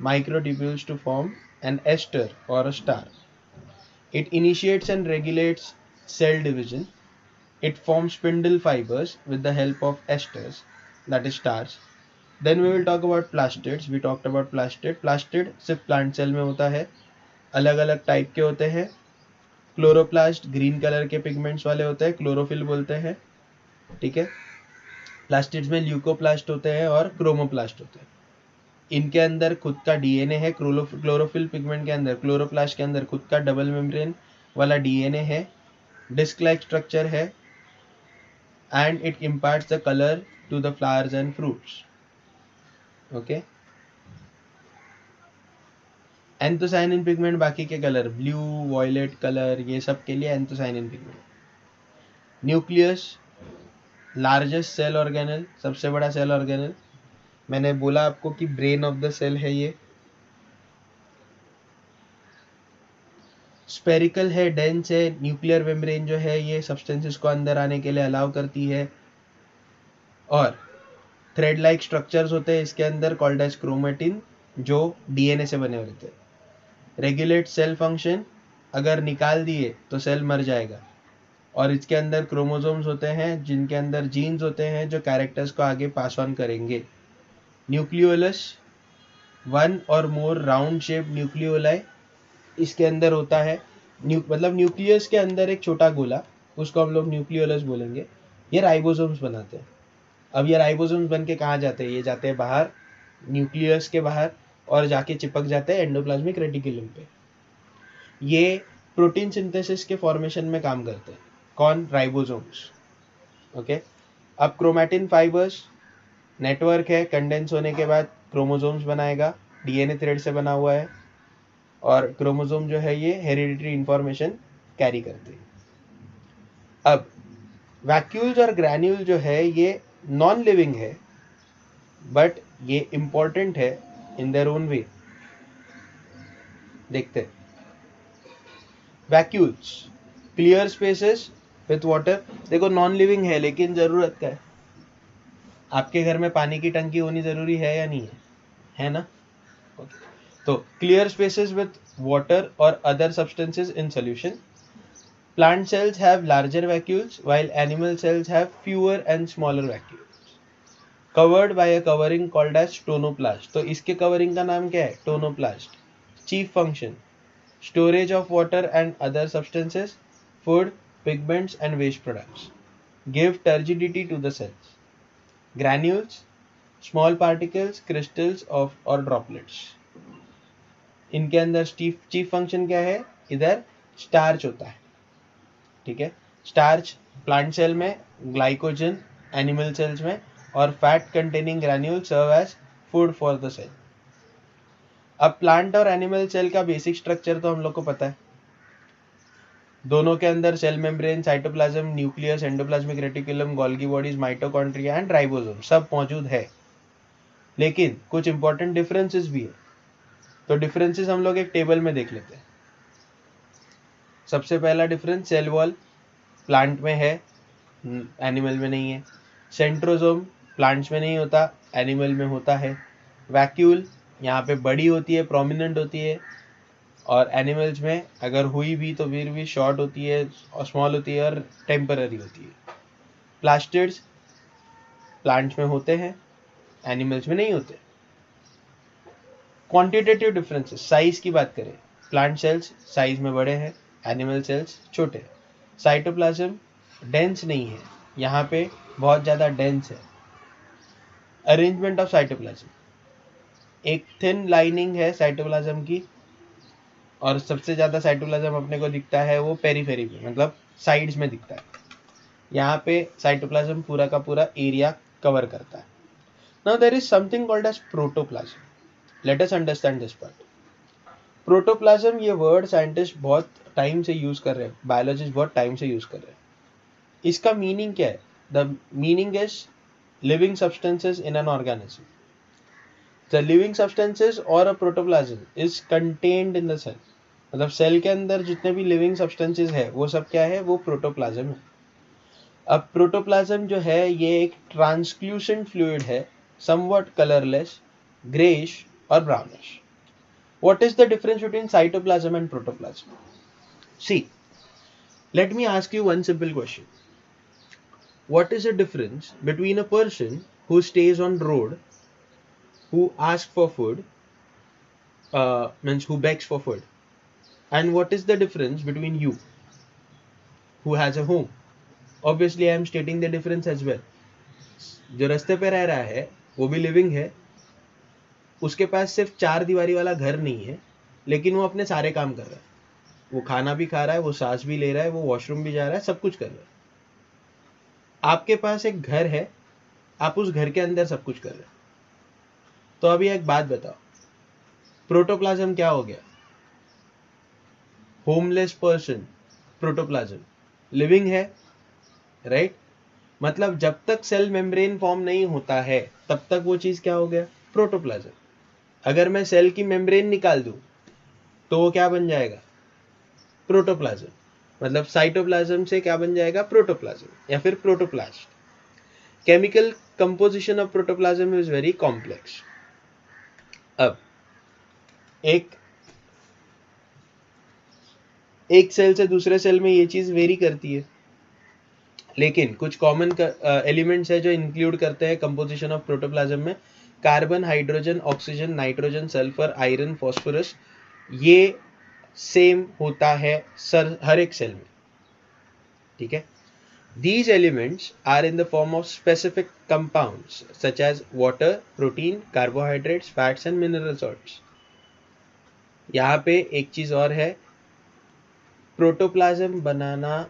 microtubules to form an ester or a star. It initiates and regulates cell division. It forms spindle fibers with the help of esters, that is stars. Then we will talk about plastids. We talked about plastid. Plastid सिर्फ plant cell में होता है. अलग अलग type के होते हैं. Chloroplast green colour के पिगमेंट्स वाले होते हैं, क्लोरोफिल बोलते हैं. ठीक है. प्लास्टिड्स में ल्यूकोप्लास्ट होते हैं और क्रोमोप्लास्ट होते हैं. इनके अंदर खुद का डीएनए है. क्लोरोफिल पिगमेंट के अंदर, क्लोरोप्लास्ट के अंदर खुद का डबल मेम्ब्रेन वाला डीएनए है. डिस्क लाइक स्ट्रक्चर है. And it imparts the colour to the flowers and fruits. Okay. Anthocyanin pigment बाकी के कलर, ब्लू, वॉयलेट कलर, ये सब के लिए anthocyanin pigment. Nucleus largest cell organelle, सबसे बड़ा सेल ऑर्गेनल. मैंने बोला आपको कि ब्रेन ऑफ द सेल है ये. स्पेरिकल है, डेंस है. न्यूक्लियर मेम्ब्रेन जो है ये सब्सटेंसेस को अंदर आने के लिए अलाउ करती है. और थ्रेड लाइक स्ट्रक्चर्स होते हैं इसके अंदर कॉल्ड एज क्रोमेटिन, जो डीएनए से बने होते हैं. रेगुलेट सेल फंक्शन, अगर निकाल दिए तो सेल मर जाएगा. और इसके अंदर क्रोमोसोम्स होते हैं जिनके अंदर जीन्स होते हैं जो कैरेक्टर्स को आगे पास ऑन करेंगे. न्यूक्लियोलस, वन और मोर राउंड शेप न्यूक्लियोलाई इसके अंदर होता है. मतलब न्यूक्लियस के अंदर एक छोटा गोला, उसको हम लोग न्यूक्लियोलस बोलेंगे. ये राइबोसोम्स बनाते हैं. अब ये राइबोसोम्स बन के कहाँ जाते हैं, ये जाते हैं बाहर, न्यूक्लियस के बाहर, और जाके चिपक जाते हैं एंडोप्लाज्मिक रेटिकुलम पे. ये प्रोटीन सिंथेसिस के फॉर्मेशन में काम करते हैं. कौन? राइबोसोम्स. ओके. अब क्रोमैटिन फाइबर्स नेटवर्क है, कंडेंस होने के बाद क्रोमोसोम्स बनाएगा. डीएनए थ्रेड से बना हुआ है. और क्रोमोसोम जो है ये हेरिडिटरी इंफॉर्मेशन कैरी करते हैं. अब वैक्यूल्स और ग्रैन्यूल जो है ये नॉन लिविंग है, बट ये इंपॉर्टेंट है इन देयर ओन वे. देखते हैं. Vacuoles, clear spaces with water. देखो नॉन लिविंग है लेकिन जरूरत का है. आपके घर में पानी की टंकी होनी जरूरी है या नहीं है? है ना? okay. तो क्लियर स्पेसेस विथ वाटर और other substances in solution. Plant cells have larger vacuoles while animal cells have fewer and smaller vacuoles covered by a covering called as tonoplast. तो इसके कवरिंग का नाम क्या है? Tonoplast. Chief function storage of water and other substances, food, pigments and waste products. Give turgidity to the cells. Granules, small particles, crystals of or droplets. इनके अंदर chief function क्या है? इधर स्टार्च होता है. ठीक है. स्टार्च प्लांट सेल में, ग्लाइकोजन एनिमल सेल्स में, और fat containing granule serve as food for the cell. अब प्लांट और एनिमल सेल का बेसिक स्ट्रक्चर तो हम लोग को पता है. दोनों के अंदर cell membrane, cytoplasm, nucleus, endoplasmic reticulum, Golgi bodies, mitochondria and ribosome सब मौजूद है. लेकिन कुछ इंपॉर्टेंट डिफरेंसेस भी है. तो डिफरेंसेस हम लोग एक टेबल में देख लेते हैं. सबसे पहला डिफरेंस, सेल वॉल प्लांट में है, एनिमल में नहीं है. सेंट्रोजोम प्लांट्स में नहीं होता, एनिमल में होता है. वैक्यूल यहाँ पे बड़ी होती है, प्रोमिनेंट होती है, और एनिमल्स में अगर हुई भी तो फिर भी शॉर्ट होती है और स्मॉल होती है और टेम्पररी होती है. प्लास्टिड्स प्लांट्स में होते हैं, एनिमल्स में नहीं होते. क्वांटिटेटिव डिफरेंसेस, साइज की बात करें, प्लांट सेल्स साइज में बड़े हैं, एनिमल सेल्स छोटे. साइटोप्लाज्म डेंस नहीं है, यहाँ पे बहुत ज़्यादा डेंस है. अरेंजमेंट ऑफ साइटोप्लाज्म, एक थिन लाइनिंग है साइटोप्लाज्म की, और सबसे ज़्यादा साइटोप्लाज्म अपने को दिखता है वो पेरीफेरी में, मतलब साइड्स में दिखता है. यहाँ पे साइटोप्लाज्म पूरा का पूरा एरिया कवर करता है. Now there is something called as protoplasm. Let us understand this part. Protoplasm ये वर्ड साइंटिस्ट बहुत टाइम से यूज कर रहे हैं, बायोलॉजिस्ट बहुत टाइम से यूज कर रहे हैं. इसका मीनिंग क्या है? The meaning is living substances in an organism. The living substances और a protoplasm is contained in the cell. मतलब सेल के अंदर जितने भी लिविंग सब्सटेंसेस है वो सब क्या है? वो प्रोटोप्लाज्म है. अब प्रोटोप्लाज्म जो है ये एक ट्रांसल्यूसेंट फ्लूइड है, समवट कलरलेस, ग्रेइश और brownish. What is the difference between cytoplasm and protoplasm? See, let me ask you one simple question. What is the difference between a person who stays on road, who asks for food, means who begs for food, and what is the difference between you, who has a home? Obviously, I am stating the difference as well. जो रास्ते पे रह रहा है वो भी living है, उसके पास सिर्फ 4 दीवारी वाला घर नहीं है, लेकिन वो अपने सारे काम कर रहा है. वो खाना भी खा रहा है, वो सांस भी ले रहा है, वो वॉशरूम भी जा रहा है, सब कुछ कर रहा है. आपके पास एक घर है, आप उस घर के अंदर सब कुछ कर रहे हैं. तो अभी एक बात बताओ, प्रोटोप्लाज्म क्या हो गया? होमलेस पर्सन, प्रोटोप्लाज्म लिविंग है, राइट? मतलब जब तक सेल मेम्ब्रेन फॉर्म नहीं होता है तब तक वो चीज क्या हो गया? प्रोटोप्लाज्म. अगर मैं सेल की मेम्ब्रेन निकाल दूं तो वो क्या बन जाएगा? प्रोटोप्लाज्म. मतलब साइटोप्लाज्म से क्या बन जाएगा? प्रोटोप्लाज्म या फिर protoplast. Chemical composition of protoplasm is very complex. अब एक सेल से दूसरे सेल में ये चीज वेरी करती है, लेकिन कुछ कॉमन एलिमेंट्स है जो इंक्लूड करते हैं कंपोजिशन ऑफ प्रोटोप्लाज्म में. Carbon, hydrogen, oxygen, nitrogen, sulphur, iron, phosphorus, ये सेम होता है हर एक सेल में. ठीक है. These elements are in the form of specific compounds such as water, protein, carbohydrates, fats and mineral salts. यहाँ पे एक चीज और है, protoplasm banana,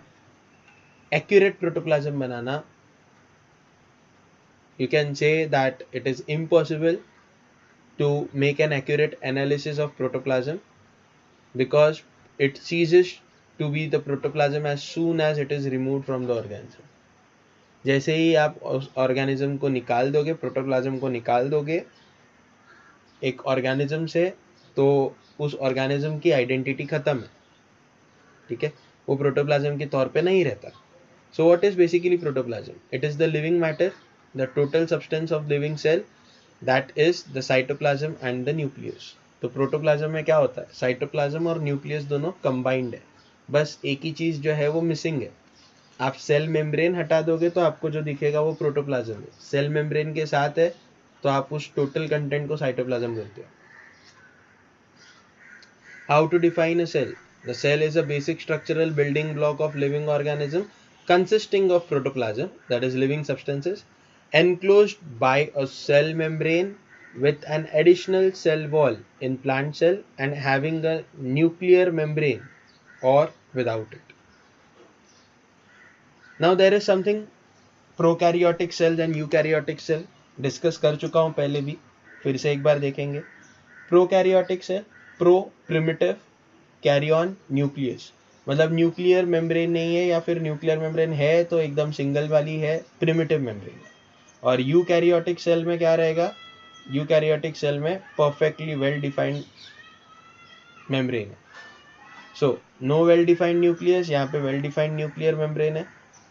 accurate protoplasm banana, you can say that it is impossible to make an accurate analysis of protoplasm because it ceases to be the protoplasm as soon as it is removed from the organism. जैसे ही आप उस organism को निकाल दोगे, protoplasm को निकाल दोगे एक ऑर्गेनिज्म से, तो उस ऑर्गेनिज्म की आइडेंटिटी खत्म है. ठीक है, वो प्रोटोप्लाज्म के तौर पे नहीं रहता. So what is basically protoplasm? It is the living matter, the total substance of living cell, that is the cytoplasm and the nucleus. तो प्रोटोप्लाज्म में क्या होता है? साइटोप्लाज्म और न्यूक्लियस दोनों कंबाइंड है, बस एक ही चीज जो है वो मिसिंग है. आप सेल मेम्ब्रेन हटा दोगे तो आपको जो दिखेगा वो प्रोटोप्लाज्म है. सेल मेम्ब्रेन के साथ है तो आप उस टोटल कंटेंट को साइटोप्लाज्म बोलते हो. How to define a cell? The cell is a basic structural building block of living organism consisting of protoplasm, that is living substances, enclosed by a cell membrane with an additional cell wall in plant cell and having a nuclear membrane or without it. Now there is something prokaryotic cell and eukaryotic cell discuss कर चुका हूं पहले भी, फिर से एक बार देखेंगे. Prokaryotic cell, pro primitive, karyon, nucleus. मतलब न्यूक्लियर मेम्ब्रेन नहीं है, या फिर न्यूक्लियर मेम्ब्रेन है तो एकदम सिंगल वाली है, प्रिमिटिव मेम्ब्रेन. और यूकैरियोटिक सेल में क्या रहेगा? यूकैरियोटिक सेल में परफेक्टली वेल डिफाइंड मेम्ब्रेन है. So no well defined nucleus, यहाँ पे वेल डिफाइंड न्यूक्लियर मेम्ब्रेन है.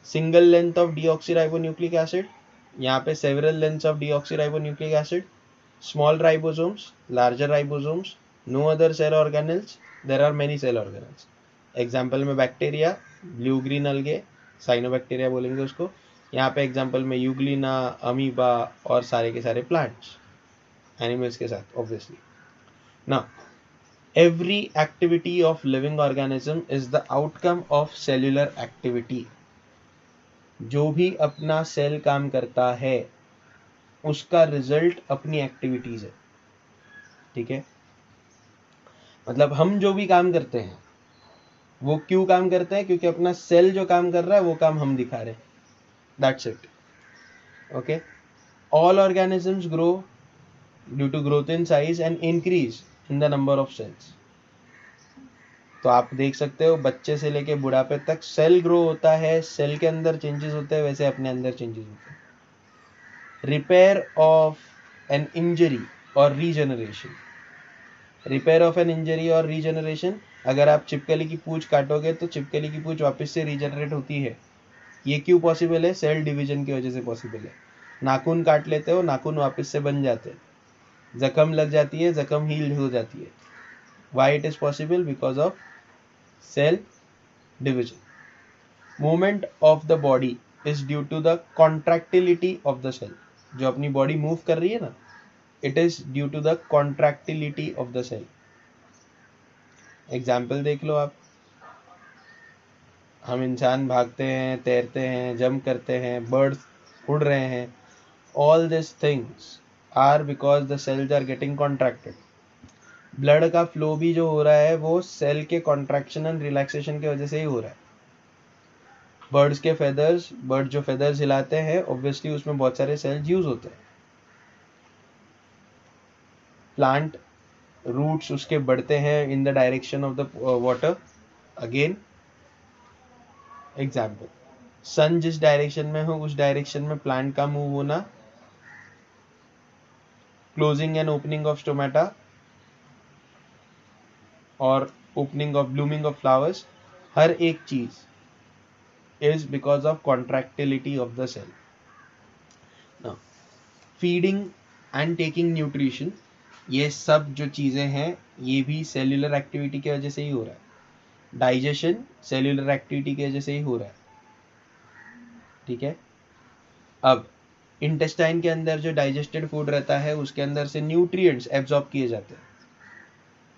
Single length of deoxyribonucleic acid, यहाँ पे several lengths of deoxyribonucleic acid. Small ribosomes, larger ribosomes, no other cell organelles, there are many cell organelles. Example में bacteria, blue green algae, cyanobacteria बोलेंगे उसको. यहाँ पे example में Euglena, amoeba और सारे के सारे प्लांट्स, एनिमल्स के साथ obviously. Now every activity of living organism is the outcome of cellular activity. जो भी अपना सेल काम करता है उसका रिजल्ट अपनी एक्टिविटीज है. ठीक है, मतलब हम जो भी काम करते हैं वो क्यों काम करते हैं? क्योंकि अपना सेल जो काम कर रहा है वो काम हम दिखा रहे हैं. That's it. Okay, all organisms grow due to growth in size and increase in the number of cells. तो आप देख सकते हो बच्चे से लेके बुढ़ापे तक सेल ग्रो होता है, सेल के अंदर चेंजेस होते हैं, वैसे अपने अंदर चेंजेस होते हैं. रिपेयर ऑफ एन इंजरी और regeneration. Repair of an injury और रीजनरेशन, अगर आप छिपकली की पूंछ काटोगे तो छिपकली की पूंछ वापस से रीजनरेट होती है. ये क्यों पॉसिबल है? सेल डिवीजन की वजह से पॉसिबल है. नाखून काट लेते हो, नाखून वापस से बन जाते हैं. जख्म लग जाती है, जख्म हील हो जाती है. Why it is possible? Because of cell division. Movement of the body is due to the contractility of the cell. जो अपनी बॉडी मूव कर रही है ना, it is due to the contractility of the cell. Example देख लो आप. हम इंसान भागते हैं, तैरते हैं, जंप करते हैं, बर्ड्स उड़ रहे हैं. All this things are because the cells are getting contracted. Blood का फ्लो भी जो हो रहा है वो सेल के कॉन्ट्रैक्शन एंड रिलैक्सेशन की वजह से ही हो रहा है. बर्ड्स के फेदर्स, बर्ड जो फेदर्स हिलाते हैं, ऑब्वियसली उसमें बहुत सारे सेल्स यूज होते हैं. प्लांट रूट्स उसके बढ़ते हैं in the direction of the water. Again example, sun जिस डायरेक्शन में हो उस डायरेक्शन में प्लांट का मूव होना. Closing and opening of stomata और opening of blooming of flowers, हर एक चीज is because of contractility of the cell. Now, feeding and taking nutrition, ये सब जो चीज़ें हैं ये भी सेल्यूलर एक्टिविटी की वजह से ही हो रहा है. डाइजेशन सेल्यूलर एक्टिविटी की वजह से ही हो रहा है. ठीक है. अब इंटेस्टाइन के अंदर जो डाइजेस्टेड फूड रहता है उसके अंदर से न्यूट्रिएंट्स एब्जॉर्ब किए जाते हैं.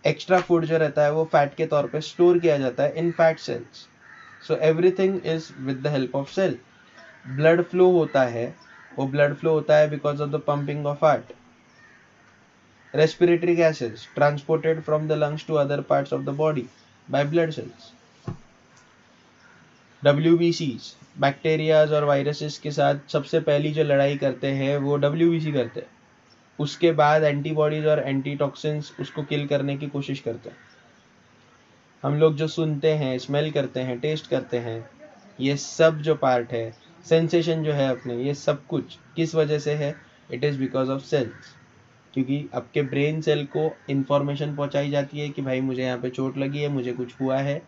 एक्स्ट्रा फूड जो रहता है वो फैट के तौर पे स्टोर किया जाता है in fat cells. So everything is with the help of cell. Blood flow होता है, वो ब्लड फ्लो होता है because of the pumping of heart. Respiratory gases transported from the lungs to other parts of the body by blood cells. WBCs bacterias और viruses के साथ सबसे पहली जो लड़ाई करते हैं वो WBC करते हैं. उसके बाद एंटीबॉडीज और एंटीटॉक्सिन्स उसको किल करने की कोशिश करते हैं. हम लोग जो सुनते हैं, स्मेल करते हैं, टेस्ट करते हैं, ये सब जो पार्ट है, सेंसेशन जो है अपने, ये सब कुछ किस वजह से है? It is because of cells. क्योंकि आपके ब्रेन सेल को इंफॉर्मेशन पहुंचाई जाती है कि भाई मुझे यहाँ पे चोट लगी है, मुझे कुछ हुआ है,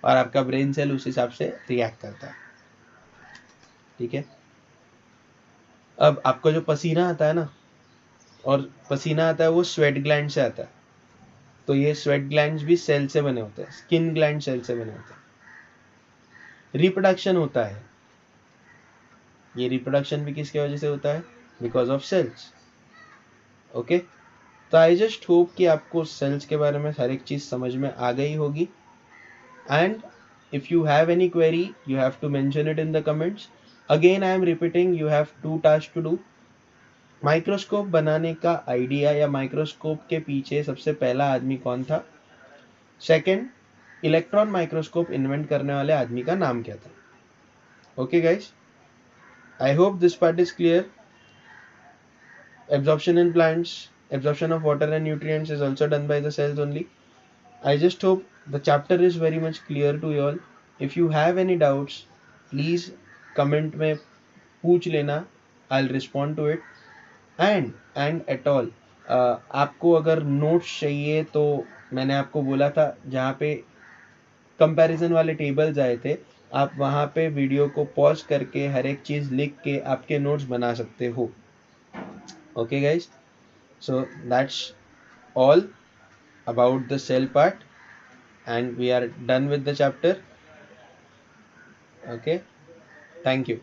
और आपका ब्रेन सेल उस हिसाब से रिएक्ट करता है. ठीक है. अब आपको जो पसीना आता है ना, और पसीना आता है वो स्वेट ग्लैंड से आता है. तो ये स्वेट ग्लैंड्स भी सेल से बने होते हैं, स्किन ग्लैंड सेल से बने होते हैं. रिप्रोडक्शन होता है, ये रिप्रोडक्शन भी किसके वजह से होता है? Because of cells. ओके. तो आई जस्ट होप कि आपको सेल्स के बारे में हर एक चीज़ समझ में आ गई होगी. And if you have any query you have to mention it in the comments. Again I am repeating, you have 2 task to do. Microscope बनाने का आइडिया या माइक्रोस्कोप के पीछे सबसे पहला आदमी कौन था? सेकंड, इलेक्ट्रॉन माइक्रोस्कोप इन्वेंट करने वाले आदमी का नाम क्या था? Okay guys, I hope this part is clear. Absorption in plants, absorption of water and nutrients is also done by the cells only. I just hope the chapter is very much clear to you all. If you have any doubts, please comment में पूछ लेना. I'll respond to it. And at all, आपको अगर notes चाहिए तो मैंने आपको बोला था जहाँ पे कंपैरिजन वाले टेबल्स आए थे, आप वहाँ पे वीडियो को पॉज करके हर एक चीज़ लिख के आपके नोट्स बना सकते हो. Okay guys, so that's all about the cell part and we are done with the chapter. Okay, thank you.